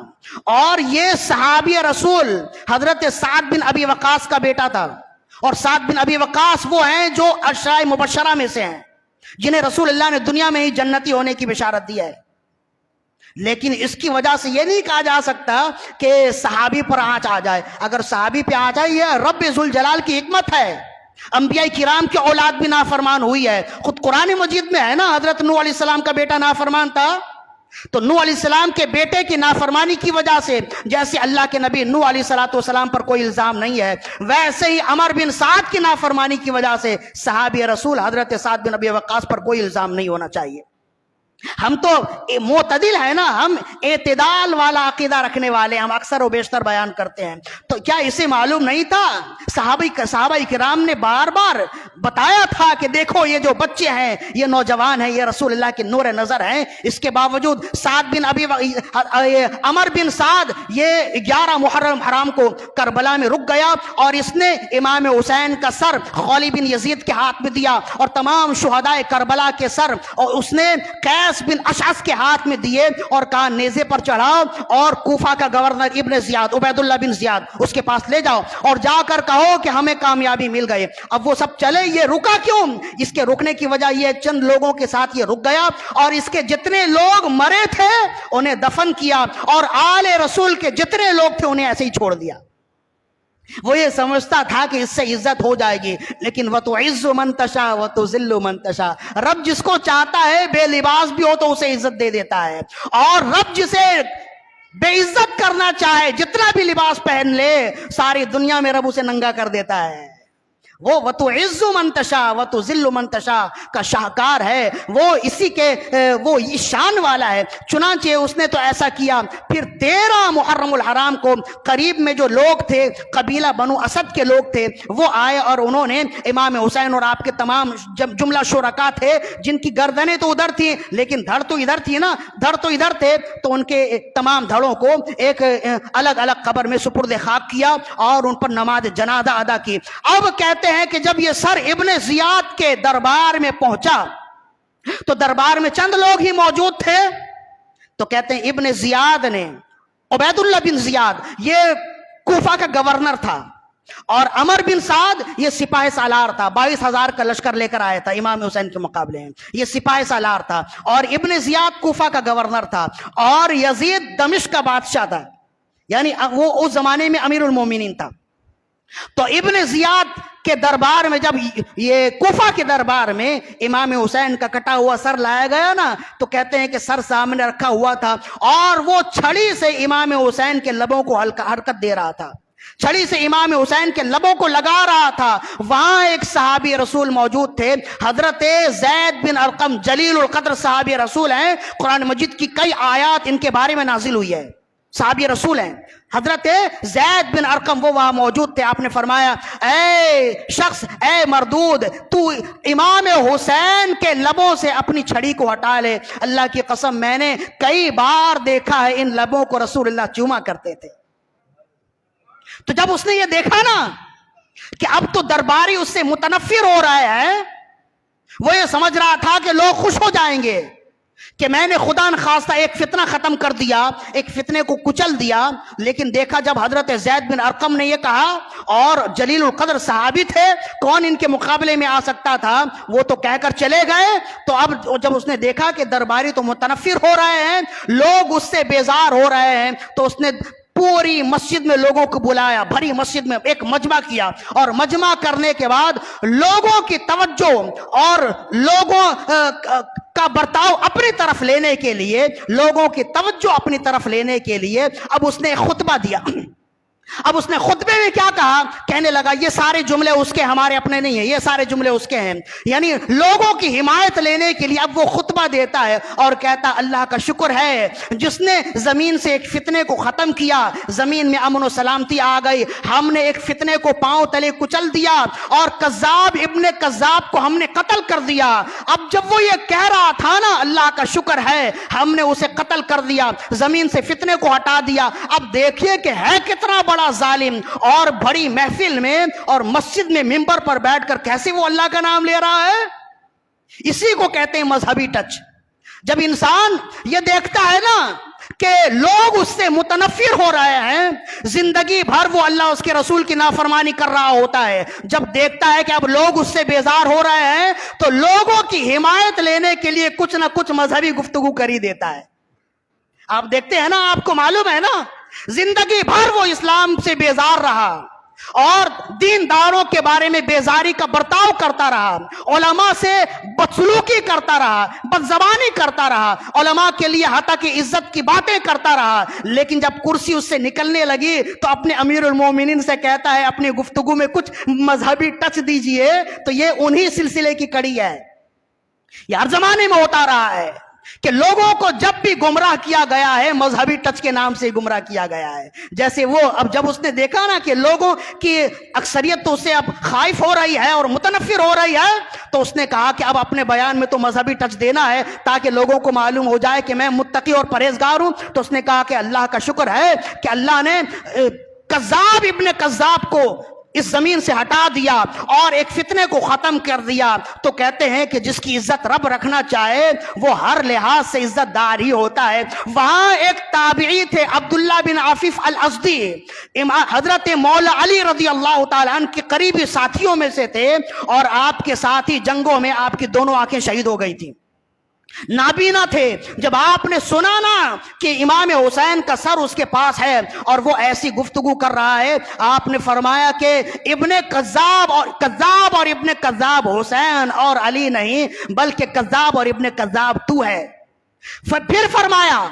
اور یہ صحابی رسول حضرت سعد بن ابی وقاص کا بیٹا تھا. اور سعد بن ابی وقاص وہ ہیں جو عشرہ مبشرہ میں سے ہیں، جنہیں رسول اللہ نے دنیا میں ہی جنتی ہونے کی بشارت دی ہے. لیکن اس کی وجہ سے یہ نہیں کہا جا سکتا کہ صحابی پر آنچ آ جائے. اگر صحابی پہ آنچ آئی ہے، رب ذوالجلال کی حکمت ہے. انبیاء کرام کی اولاد بھی نافرمان ہوئی ہے. خود قرآن مجید میں ہے نا، حضرت نوح علیہ السلام کا بیٹا نافرمان تھا. تو نوح علیہ السلام کے بیٹے کی نافرمانی کی وجہ سے جیسے اللہ کے نبی نوح علیہ السلام پر کوئی الزام نہیں ہے، ویسے ہی عمر بن سعد کی نافرمانی کی وجہ سے صحابی رسول حضرت سعد بن ابی وقاص پر کوئی الزام نہیں ہونا چاہیے. ہم تو معتدل ہیں نا، ہم اعتدال والا عقیدہ رکھنے والے، ہم اکثر و بیشتر بیان کرتے ہیں. تو کیا اسے معلوم نہیں تھا؟ صحابہ کرام نے بار بار بتایا تھا کہ دیکھو یہ جو بچے ہیں، یہ نوجوان ہیں، یہ رسول اللہ کے نور نظر ہیں. اس کے باوجود عمر بن سعد یہ 11 محرم حرام کو کربلا میں رک گیا، اور اس نے امام حسین کا سر خولی بن یزید کے ہاتھ میں دیا، اور تمام شہداء کربلا کے سر اور اس نے قیس بن اشعث کے ہاتھ میں دیے، اور کہا نیزے پر چڑھاؤ اور کوفہ کا گورنر ابن زیاد، عبید اللہ بن زیاد، اس کے پاس لے جاؤ اور جا کر کہو کہ ہمیں کامیابی مل گئی. اب وہ سب چلے. یہ رکا کیوں؟ اس کے رکنے کی وجہ یہ چند لوگوں کے ساتھ یہ رک گیا، اور اس کے جتنے لوگ مرے تھے انہیں دفن کیا، اور آل رسول کے جتنے لوگ تھے انہیں ایسے ہی چھوڑ دیا. وہ یہ سمجھتا تھا کہ اس سے عزت ہو جائے گی. لیکن وَتُعِزُّ مَن تَشَاءُ وَتُذِلُّ مَن تَشَاءُ، رب جس کو چاہتا ہے بے لباس بھی ہو تو اسے عزت دے دیتا ہے، اور رب جسے بے عزت کرنا چاہے جتنا بھی لباس پہن لے ساری دنیا میں رب اسے ننگا کر دیتا ہے. وہ وَتُعِزُّ مَن تَشَاءُ وَتُذِلُّ مَن تَشَاءُ کا شاہکار ہے، وہ اسی کے وہ شان والا ہے۔ چنانچہ اس نے تو ایسا کیا۔ پھر 13 محرم الحرام کو قریب میں جو لوگ تھے، قبیلہ بنو اسد کے لوگ تھے، وہ آئے اور انہوں نے امام حسین اور آپ کے تمام جملہ شرکا تھے جن کی گردنیں تو ادھر تھیں لیکن دھڑ تو ادھر تھی نا، دھڑ تو ادھر تھے، تو ان کے تمام دھڑوں کو ایک الگ الگ قبر میں سپرد خاک کیا اور ان پر نماز جنازہ ادا کی۔ اب کہتے ہیں کہ جب یہ سر ابن زیاد کے دربار میں پہنچا تو دربار میں چند لوگ ہی موجود تھے، تو کہتے ہیں ابن زیاد نے، عبید اللہ بن زیاد یہ کوفہ کا گورنر تھا، اور عمر بن سعد یہ سپاہ سالار تھا، 22,000 کا لشکر لے کر آیا تھا امام حسین کے مقابلے میں، یہ سپاہ سالار تھا، اور ابن زیاد کوفہ کا گورنر تھا، اور یزید دمشق کا بادشاہ تھا، یعنی وہ اس زمانے میں امیر المومنین تھا۔ تو ابن زیاد کے دربار میں جب یہ کوفہ کے دربار میں امام حسین کا کٹا ہوا سر لایا گیا نا، تو کہتے ہیں کہ سر سامنے رکھا ہوا تھا اور وہ چھڑی سے امام حسین کے لبوں کو حرکت دے رہا تھا، چھڑی سے امام حسین کے لبوں کو لگا رہا تھا۔ وہاں ایک صحابی رسول موجود تھے، حضرت زید بن ارقم، جلیل القدر صحابی رسول ہیں، قرآن مجید کی کئی آیات ان کے بارے میں نازل ہوئی ہے، صحابی رسول ہیں۔ حضرت زید بن ارقم وہ وہاں موجود تھے، آپ نے فرمایا اے شخص، اے مردود، تو امام حسین کے لبوں سے اپنی چھڑی کو ہٹا لے، اللہ کی قسم میں نے کئی بار دیکھا ہے ان لبوں کو رسول اللہ چوما کرتے تھے۔ تو جب اس نے یہ دیکھا نا کہ اب تو درباری اس سے متنفر ہو رہا ہے، وہ یہ سمجھ رہا تھا کہ لوگ خوش ہو جائیں گے کہ میں نے خدا نخواستہ ایک فتنہ ختم کر دیا، ایک فتنے کو کچل دیا، لیکن دیکھا جب حضرت زید بن ارقم نے یہ کہا، اور جلیل القدر صحابی تھے، کون ان کے مقابلے میں آ سکتا تھا، وہ تو کہہ کر چلے گئے۔ تو اب جب اس نے دیکھا کہ درباری تو متنفر ہو رہے ہیں، لوگ اس سے بیزار ہو رہے ہیں، تو اس نے پوری مسجد میں لوگوں کو بلایا، بھری مسجد میں ایک مجمع کیا، اور مجمع کرنے کے بعد لوگوں کی توجہ اور لوگوں کا برتاؤ اپنی طرف لینے کے لیے، لوگوں کی توجہ اپنی طرف لینے کے لیے اب اس نے ایک خطبہ دیا۔ اب اس نے خطبے میں کیا کہا، کہنے لگا یہ سارے جملے اس کے، ہمارے اپنے نہیں ہیں، یہ سارے جملے اس کے ہیں، یعنی لوگوں کی حمایت لینے کے لیے اب وہ خطبہ دیتا ہے اور کہتا اللہ کا شکر ہے جس نے زمین سے ایک فتنے کو ختم کیا، زمین میں امن و سلامتی آ گئی، ہم نے ایک فتنے کو پاؤں تلے کچل دیا اور کذاب ابن کذاب کو ہم نے قتل کر دیا۔ اب جب وہ یہ کہہ رہا تھا نا اللہ کا شکر ہے ہم نے اسے قتل کر دیا، زمین سے فتنے کو ہٹا دیا، اب دیکھیے کہ ہے کتنا بڑا ظالم، اور بڑی محفل میں اور مسجد میں منبر پر بیٹھ کر کیسے وہ اللہ کا نام لے رہا ہے۔ اسی کو کہتے ہیں مذہبی ٹچ۔ جب انسان یہ دیکھتا ہے نا کہ لوگ اس سے متنفر ہو رہے ہیں، زندگی بھر وہ اللہ اس کے رسول کی نافرمانی کر رہا ہوتا ہے، جب دیکھتا ہے کہ اب لوگ اس سے بیزار ہو رہے ہیں تو لوگوں کی حمایت لینے کے لیے کچھ نہ کچھ مذہبی گفتگو کر ہی دیتا ہے۔ آپ دیکھتے ہیں نا، آپ کو معلوم ہے نا، زندگی بھر وہ اسلام سے بیزار رہا اور دینداروں کے بارے میں بیزاری کا برتاؤ کرتا رہا، علماء سے بدسلوکی کرتا رہا، بدزبانی کرتا رہا، علماء کے لیے حتی کہ عزت کی باتیں کرتا رہا، لیکن جب کرسی اس سے نکلنے لگی تو اپنے امیر المومنین سے کہتا ہے اپنی گفتگو میں کچھ مذہبی ٹچ دیجئے، تو یہ انہی سلسلے کی کڑی ہے۔ یہ ہر زمانے میں ہوتا رہا ہے کہ لوگوں کو جب بھی گمراہ کیا گیا ہے مذہبی ٹچ کے نام سے گمراہ کیا گیا ہے۔ جیسے وہ اب جب اس نے دیکھا نا کہ لوگوں کی اکثریت تو اس سے اب خائف ہو رہی ہے اور متنفر ہو رہی ہے، تو اس نے کہا کہ اب اپنے بیان میں تو مذہبی ٹچ دینا ہے تاکہ لوگوں کو معلوم ہو جائے کہ میں متقی اور پرہیزگار ہوں۔ تو اس نے کہا کہ اللہ کا شکر ہے کہ اللہ نے کذاب ابن کذاب کو اس زمین سے ہٹا دیا اور ایک فتنے کو ختم کر دیا۔ تو کہتے ہیں کہ جس کی عزت رب رکھنا چاہے وہ ہر لحاظ سے عزت دار ہی ہوتا ہے۔ وہاں ایک تابعی تھے عبداللہ بن عفیف الازدی، حضرت مولا علی رضی اللہ تعالیٰ عنہ کے قریبی ساتھیوں میں سے تھے، اور آپ کے ساتھ ہی جنگوں میں آپ کی دونوں آنکھیں شہید ہو گئی تھیں، نابینا تھے۔ جب آپ نے سنا نا کہ امام حسین کا سر اس کے پاس ہے اور وہ ایسی گفتگو کر رہا ہے، آپ نے فرمایا کہ ابن کذاب اور ابن کذاب حسین اور علی نہیں بلکہ کذاب اور ابن کذاب تو ہے۔ پھر فرمایا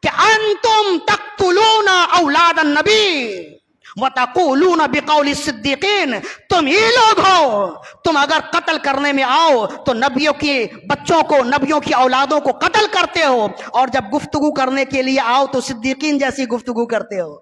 کہ انتم تقتلون اولاد النبی وَتَقُولُونَ بِقَوْلِ الصِّدِّقِينَ، تم ہی لوگ ہو، تم اگر قتل کرنے میں آؤ تو نبیوں کے بچوں کو، نبیوں کی اولادوں کو قتل کرتے ہو، اور جب گفتگو کرنے کے لیے آؤ تو صدیقین جیسی گفتگو کرتے ہو۔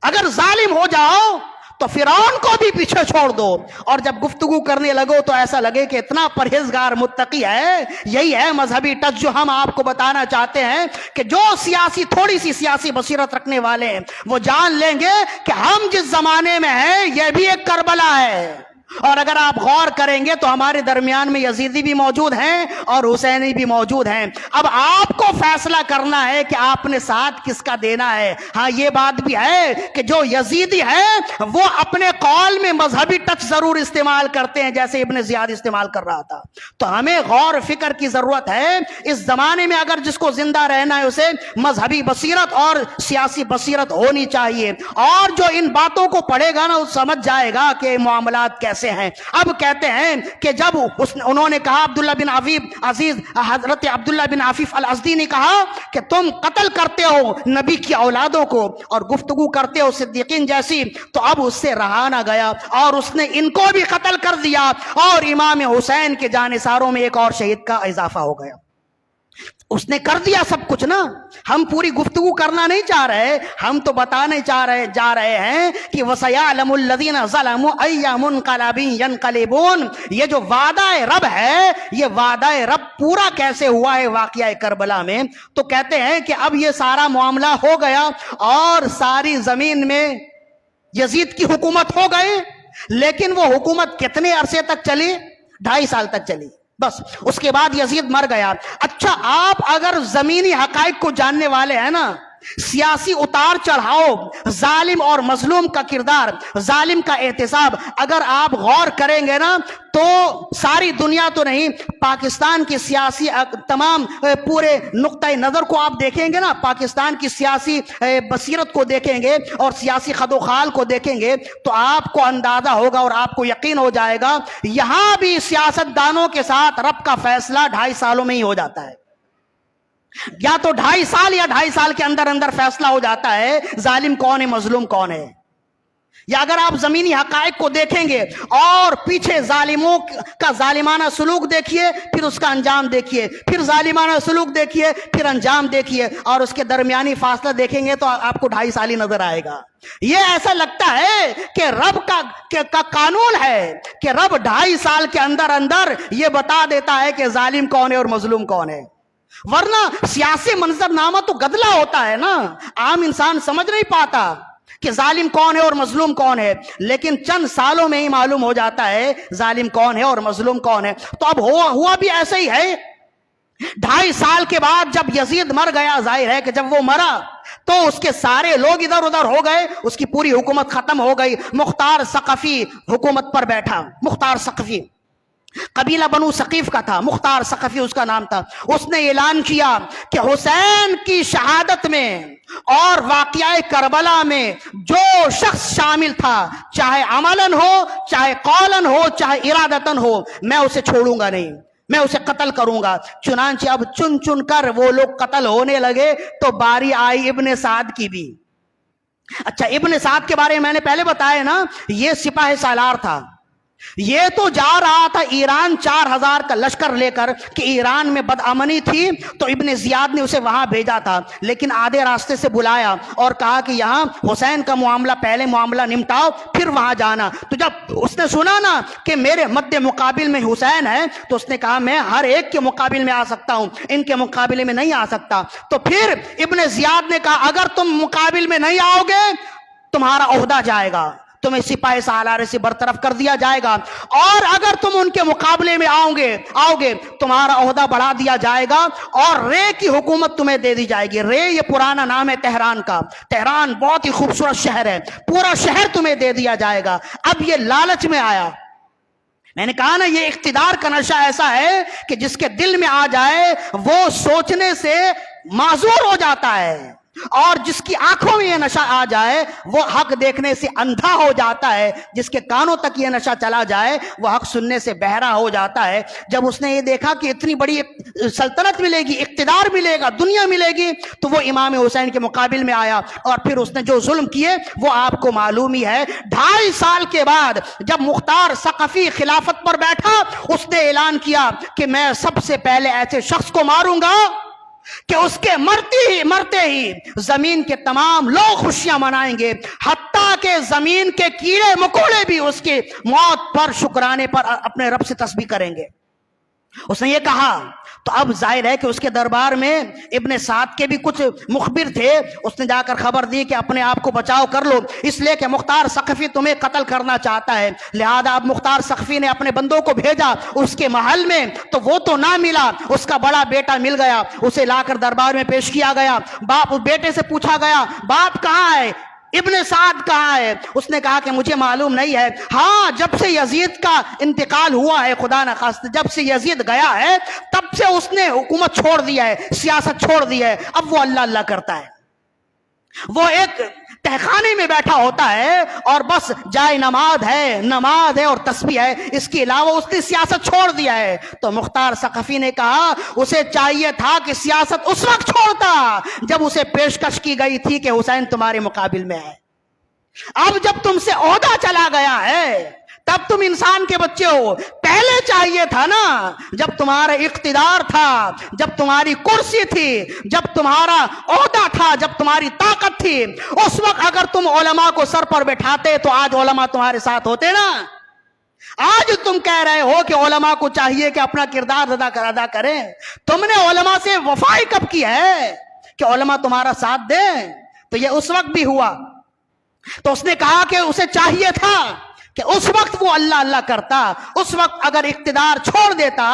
اگر ظالم ہو جاؤ تو فرعون کو بھی پیچھے چھوڑ دو، اور جب گفتگو کرنے لگو تو ایسا لگے کہ اتنا پرہیزگار متقی ہے۔ یہی ہے مذہبی ٹچ جو ہم آپ کو بتانا چاہتے ہیں، کہ جو سیاسی، تھوڑی سی سیاسی بصیرت رکھنے والے ہیں وہ جان لیں گے کہ ہم جس زمانے میں ہیں یہ بھی ایک کربلا ہے، اور اگر آپ غور کریں گے تو ہمارے درمیان میں یزیدی بھی موجود ہیں اور حسینی بھی موجود ہیں۔ اب آپ کو فیصلہ کرنا ہے کہ آپ نے ساتھ کس کا دینا ہے۔ ہاں یہ بات بھی ہے کہ جو یزیدی ہے وہ اپنے قول میں مذہبی ٹچ ضرور استعمال کرتے ہیں، جیسے ابن زیاد استعمال کر رہا تھا۔ تو ہمیں غور فکر کی ضرورت ہے۔ اس زمانے میں اگر جس کو زندہ رہنا ہے اسے مذہبی بصیرت اور سیاسی بصیرت ہونی چاہیے، اور جو ان باتوں کو پڑھے گا نا وہ سمجھ جائے گا کہ معاملات کیسے ہیں۔ اب کہتے ہیں کہ جب انہوں نے کہا، عبداللہ بن عزیز، حضرت عبداللہ بن عفیف الازدی نے کہا کہ تم قتل کرتے ہو نبی کی اولادوں کو اور گفتگو کرتے ہو صدیقین جیسی، تو اب اس سے رہا نہ گیا اور اس نے ان کو بھی قتل کر دیا، اور امام حسین کے جانثاروں میں ایک اور شہید کا اضافہ ہو گیا۔ اس نے کر دیا سب کچھ نا۔ ہم پوری گفتگو کرنا نہیں چاہ رہے، ہم تو بتانے جا رہے ہیں کہ وَسَيَعْلَمُ الَّذِينَ ظَلَمُوا أَيَّ مُنْقَلَبٍ يَنْقَلِبُونَ۔ یہ جو وعدہ رب ہے، یہ وعدہ رب پورا کیسے ہوا ہے واقعہ کربلا میں؟ تو کہتے ہیں کہ اب یہ سارا معاملہ ہو گیا اور ساری زمین میں یزید کی حکومت ہو گئی، لیکن وہ حکومت کتنے عرصے تک چلی؟ 2.5 سال تک چلی، بس اس کے بعد یزید مر گیا۔ اچھا، آپ اگر زمینی حقائق کو جاننے والے ہیں نا، سیاسی اتار چڑھاؤ، ظالم اور مظلوم کا کردار، ظالم کا احتساب اگر آپ غور کریں گے نا تو ساری دنیا تو نہیں، پاکستان کی سیاسی تمام پورے نقطۂ نظر کو آپ دیکھیں گے نا، پاکستان کی سیاسی بصیرت کو دیکھیں گے اور سیاسی خد و خال کو دیکھیں گے تو آپ کو اندازہ ہوگا اور آپ کو یقین ہو جائے گا، یہاں بھی سیاست دانوں کے ساتھ رب کا فیصلہ 2.5 سالوں میں ہی ہو جاتا ہے۔ یا تو 2.5 سال یا 2.5 سال کے اندر اندر فیصلہ ہو جاتا ہے ظالم کون ہے، مظلوم کون ہے۔ یا اگر آپ زمینی حقائق کو دیکھیں گے اور پیچھے ظالموں کا ظالمانہ سلوک دیکھیے، پھر اس کا انجام دیکھیے، پھر ظالمانہ سلوک دیکھیے، پھر انجام دیکھیے، اور اس کے درمیانی فاصلہ دیکھیں گے تو آپ کو 2.5 سال ہی نظر آئے گا۔ یہ ایسا لگتا ہے کہ رب کا قانون ہے کہ رب 2.5 سال کے اندر اندر یہ بتا دیتا ہے کہ ظالم کون ہے اور مظلوم کون ہے، ورنہ سیاسی منظر نامہ تو گدلا ہوتا ہے نا، عام انسان سمجھ نہیں پاتا کہ ظالم کون ہے اور مظلوم کون ہے، لیکن چند سالوں میں ہی معلوم ہو جاتا ہے ظالم کون ہے اور مظلوم کون ہے۔ تو اب ہوا بھی ایسا ہی ہے۔ 2.5 سال کے بعد جب یزید مر گیا، ظاہر ہے کہ جب وہ مرا تو اس کے سارے لوگ ادھر ادھر ہو گئے، اس کی پوری حکومت ختم ہو گئی۔ مختار ثقفی حکومت پر بیٹھا، مختار ثقفی، قبیلہ بنو ثقیف کا تھا، مختار ثقفی اس کا نام تھا۔ اس نے اعلان کیا کہ حسین کی شہادت میں اور واقعہ کربلا میں جو شخص شامل تھا، چاہے عملاً ہو، چاہے قولاً ہو، چاہے ارادتاً ہو، میں اسے چھوڑوں گا نہیں، میں اسے قتل کروں گا۔ چنانچہ اب چن چن کر وہ لوگ قتل ہونے لگے تو باری آئی ابن سعد کی بھی۔ اچھا، ابن سعد کے بارے میں میں نے پہلے بتایا نا، یہ سپاہ سالار تھا، یہ تو جا رہا تھا ایران 4000 کا لشکر لے کر کہ ایران میں بدامنی تھی تو ابن زیاد نے اسے وہاں بھیجا تھا، لیکن آدھے راستے سے بلایا اور کہا کہ یہاں حسین کا معاملہ، پہلے معاملہ نمٹاؤ پھر وہاں جانا۔ تو جب اس نے سنا نا کہ میرے مد مقابل میں حسین ہے تو اس نے کہا میں ہر ایک کے مقابل میں آ سکتا ہوں، ان کے مقابلے میں نہیں آ سکتا۔ تو پھر ابن زیاد نے کہا اگر تم مقابل میں نہیں آؤ گے تمہارا عہدہ جائے گا، تمہیں سپاہ سالار سے برطرف کر دیا جائے گا، اور اگر تم ان کے مقابلے میں آؤ گے تمہارا عہدہ بڑھا دیا جائے گا اور رے کی حکومت تمہیں دے دی جائے گی۔ رے یہ پرانا نام ہے تہران کا، تہران بہت ہی خوبصورت شہر ہے، پورا شہر تمہیں دے دیا جائے گا۔ اب یہ لالچ میں آیا، میں نے کہا نا یہ اقتدار کا نشہ ایسا ہے کہ جس کے دل میں آ جائے وہ سوچنے سے معذور ہو جاتا ہے، اور جس کی آنکھوں میں یہ نشہ آ جائے وہ حق دیکھنے سے اندھا ہو جاتا ہے، جس کے کانوں تک یہ نشہ چلا جائے وہ حق سننے سے بہرا ہو جاتا ہے۔ جب اس نے یہ دیکھا کہ اتنی بڑی سلطنت ملے گی، اقتدار ملے گا، دنیا ملے گی، تو وہ امام حسین کے مقابل میں آیا، اور پھر اس نے جو ظلم کیے وہ آپ کو معلوم ہی ہے۔ 2.5 سال کے بعد جب مختار ثقفی خلافت پر بیٹھا، اس نے اعلان کیا کہ میں سب سے پہلے ایسے شخص کو ماروں گا کہ اس کے مرتے ہی زمین کے تمام لوگ خوشیاں منائیں گے، حتیٰ کہ زمین کے کیڑے مکوڑے بھی اس کی موت پر شکرانے پر اپنے رب سے تسبیح کریں گے۔ اس نے یہ کہا تو اب ظاہر ہے کہ اس کے دربار میں ابن سعد کے بھی کچھ مخبر تھے، اس نے جا کر خبر دی کہ اپنے آپ کو بچاؤ کر لو، اس لیے کہ مختار ثقفی تمہیں قتل کرنا چاہتا ہے۔ لہذا اب مختار ثقفی نے اپنے بندوں کو بھیجا اس کے محل میں، تو وہ تو نہ ملا، اس کا بڑا بیٹا مل گیا، اسے لا کر دربار میں پیش کیا گیا۔ باپ بیٹے سے پوچھا گیا باپ کہاں ہے، ابن سعد کہاں ہے؟ اس نے کہا کہ مجھے معلوم نہیں ہے، ہاں جب سے یزید کا انتقال ہوا ہے، خدا نخواستہ جب سے یزید گیا ہے تب سے اس نے حکومت چھوڑ دیا ہے، سیاست چھوڑ دی ہے، اب وہ اللہ اللہ کرتا ہے، وہ ایک تہخانے میں بیٹھا ہوتا ہے اور بس جائے نماز ہے اور تسبیح ہے، اس کے علاوہ اس نے سیاست چھوڑ دیا ہے۔ تو مختار ثقفی نے کہا اسے چاہیے تھا کہ سیاست اس وقت چھوڑتا جب اسے پیشکش کی گئی تھی کہ حسین تمہارے مقابل میں ہے، اب جب تم سے عہدہ چلا گیا ہے تب تم انسان کے بچے ہو، پہلے چاہیے تھا نا جب تمہارا اقتدار تھا، جب تمہاری کرسی تھی، جب تمہارا عہدہ تھا، جب تمہاری طاقت تھی، اس وقت اگر تم علماء کو سر پر بٹھاتے تو آج علماء تمہارے ساتھ ہوتے نا۔ آج تم کہہ رہے ہو کہ علماء کو چاہیے کہ اپنا کردار ادا کریں، تم نے علماء سے وفائی کب کی ہے کہ علماء تمہارا ساتھ دیں؟ تو یہ اس وقت بھی ہوا۔ تو اس نے کہا کہ اسے چاہیے تھا کہ اس وقت وہ اللہ اللہ کرتا، اس وقت اگر اقتدار چھوڑ دیتا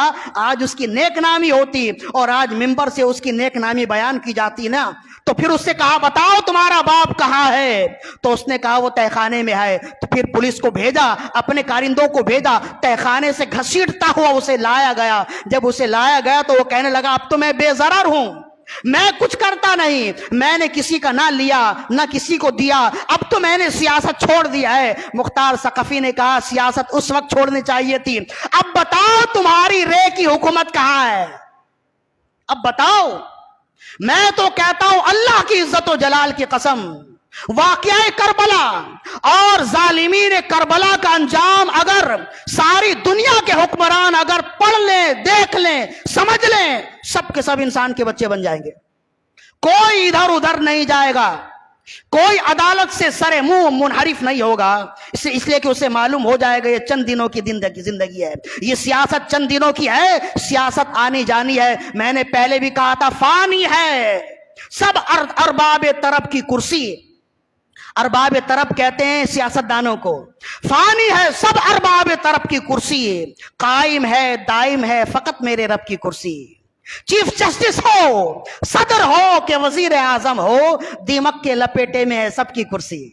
آج اس کی نیک نامی ہوتی، اور آج ممبر سے اس کی نیک نامی بیان کی جاتی نا۔ تو پھر اس سے کہا بتاؤ تمہارا باپ کہاں ہے؟ تو اس نے کہا وہ تہخانے میں ہے۔ تو پھر پولیس کو بھیجا، اپنے کارندوں کو بھیجا، تہخانے سے گھسیٹتا ہوا اسے لایا گیا۔ جب اسے لایا گیا تو وہ کہنے لگا اب تو میں بے ضرر ہوں، میں کچھ کرتا نہیں، میں نے کسی کا نہ لیا نہ کسی کو دیا، اب تو میں نے سیاست چھوڑ دیا ہے۔ مختار ثقفی نے کہا سیاست اس وقت چھوڑنی چاہیے تھی، اب بتاؤ تمہاری رے کی حکومت کہاں ہے؟ اب بتاؤ۔ میں تو کہتا ہوں اللہ کی عزت و جلال کی قسم، واقعہ کربلا اور ظالمین کربلا کا انجام اگر ساری دنیا کے حکمران اگر پڑھ لیں، دیکھ لیں، سمجھ لیں، سب کے سب انسان کے بچے بن جائیں گے، کوئی ادھر ادھر نہیں جائے گا، کوئی عدالت سے سر منہ منحرف نہیں ہوگا، اس لیے کہ اسے معلوم ہو جائے گا یہ چند دنوں کی زندگی ہے، یہ سیاست چند دنوں کی ہے، سیاست آنی جانی ہے۔ میں نے پہلے بھی کہا تھا فانی ہے، سب ارباب طرب کی کرسی، ارباب طرب کہتے ہیں سیاست دانوں کو، فانی ہے سب ارباب طرب کی کرسی، قائم ہے دائم ہے فقط میرے رب کی کرسی۔ چیف جسٹس ہو، صدر ہو کہ وزیر اعظم ہو، دیمک کے لپیٹے میں ہے سب کی کرسی،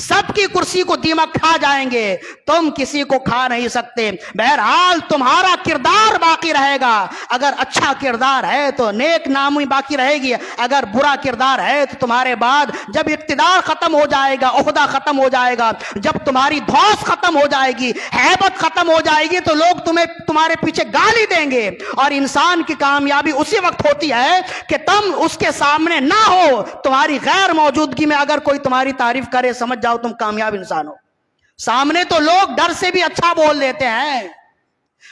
سب کی کرسی کو دیمک کھا جائیں گے، تم کسی کو کھا نہیں سکتے۔ بہرحال تمہارا کردار باقی رہے گا، اگر اچھا کردار ہے تو نیک نامی باقی رہے گی، اگر برا کردار ہے تو تمہارے بعد جب اقتدار ختم ہو جائے گا، عہدہ ختم ہو جائے گا، جب تمہاری دھوس ختم ہو جائے گی، ہیبت ختم ہو جائے گی، تو لوگ تمہارے پیچھے گالی دیں گے۔ اور انسان کی کامیابی اسی وقت ہوتی ہے کہ تم اس کے سامنے نہ ہو، تمہاری غیر موجودگی میں اگر کوئی تمہاری تعریف کرے سمجھ جاؤ تم کامیاب انسان ہو۔ سامنے تو لوگ ڈر سے بھی اچھا بول دیتے ہیں،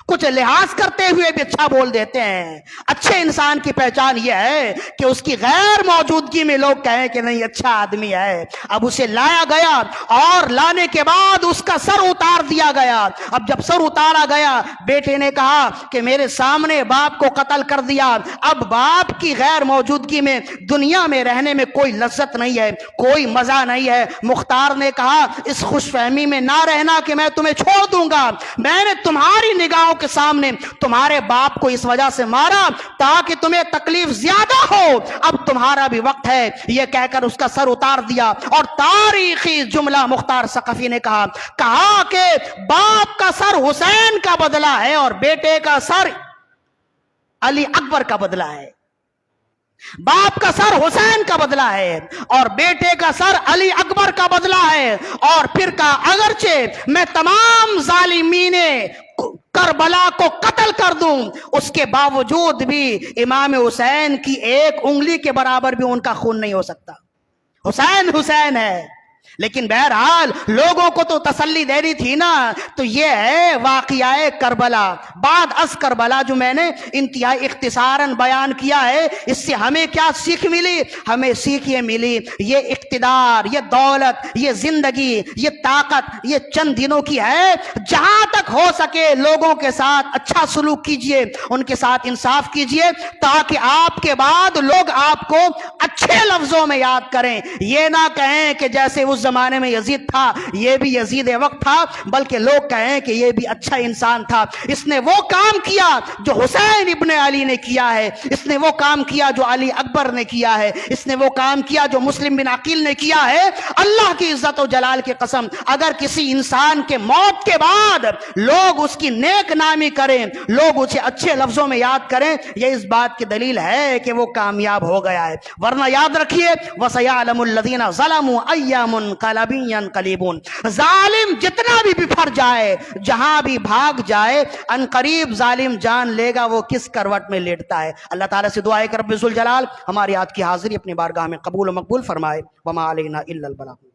کچھ لحاظ کرتے ہوئے بھی اچھا بول دیتے ہیں۔ اچھے انسان کی پہچان یہ ہے کہ اس کی غیر موجودگی میں لوگ کہیں کہ نہیں اچھا آدمی ہے۔ اب اسے لایا گیا اور لانے کے بعد اس کا سر اتار دیا گیا۔ اب جب سر اتارا گیا، بیٹے نے کہا کہ میرے سامنے باپ کو قتل کر دیا، اب باپ کی غیر موجودگی میں دنیا میں رہنے میں کوئی لذت نہیں ہے، کوئی مزہ نہیں ہے۔ مختار نے کہا اس خوش فہمی میں نہ رہنا کہ میں تمہیں چھوڑ دوں گا، میں نے تمہاری نگاہوں کے سامنے تمہارے باپ کو اس وجہ سے مارا تاکہ تمہیں تکلیف زیادہ ہو، اب تمہارا بھی وقت ہے۔ یہ کہہ کر اس کا سر اتار دیا، اور تاریخی جملہ مختار ثقفی نے کہا کہ باپ کا سر حسین کا بدلہ ہے اور بیٹے کا سر علی اکبر کا بدلہ ہے۔ باپ کا سر حسین کا بدلہ ہے اور بیٹے کا سر علی اکبر کا بدلہ ہے. اور پھر کہا اگرچہ میں تمام ظالمین کربلا کو قتل کر دوں اس کے باوجود بھی امام حسین کی ایک انگلی کے برابر بھی ان کا خون نہیں ہو سکتا. حسین حسین ہے. لیکن بہرحال لوگوں کو تو تسلی دینی تھی نا. تو یہ ہے واقعہ کربلا. بعد از کربلا جو میں نے انتہائی اختصاراً بیان کیا ہے, اس سے ہمیں کیا سیکھ ملی؟ ہمیں سیکھ یہ ملی یہ اقتدار, یہ دولت, یہ زندگی, یہ طاقت یہ چند دنوں کی ہے. جہاں تک ہو سکے لوگوں کے ساتھ اچھا سلوک کیجئے, ان کے ساتھ انصاف کیجئے, تاکہ آپ کے بعد لوگ آپ کو اچھے لفظوں میں یاد کریں. یہ نہ کہیں کہ جیسے اس زمانے میں یزید تھا یہ بھی یزید وقت تھا, بلکہ لوگ کہیں کہ یہ بھی اچھا انسان تھا, اس نے وہ کام کیا جو حسین ابن علی نے کیا ہے, اس نے وہ کام کیا جو علی اکبر نے کیا ہے, اس نے وہ کام کیا جو مسلم بن عقیل نے کیا ہے. اللہ کی عزت و جلال کی قسم, اگر کسی انسان کے موت کے بعد لوگ اس کی نیک نامی کریں, لوگ اسے اچھے لفظوں میں یاد کریں, یہ اس بات کی دلیل ہے کہ وہ کامیاب ہو گیا ہے. ورنہ یاد رکھیے وَسَيَعْلَمُ الَّذِينَ ظَلَمُوا أَيَّ مُنْقَلَبٍ يَنْقَلِبُونَ. ظالم جتنا بھی بپھر جائے, جہاں بھی بھاگ جائے, ان قریب ظالم جان لے گا وہ کس کروٹ میں لیٹتا ہے. اللہ تعالیٰ سے دعا ہے کہ رب ذوالجلال ہماری آج کی حاضری اپنی بارگاہ میں قبول و مقبول فرمائے. وما علینا الا البلاغ.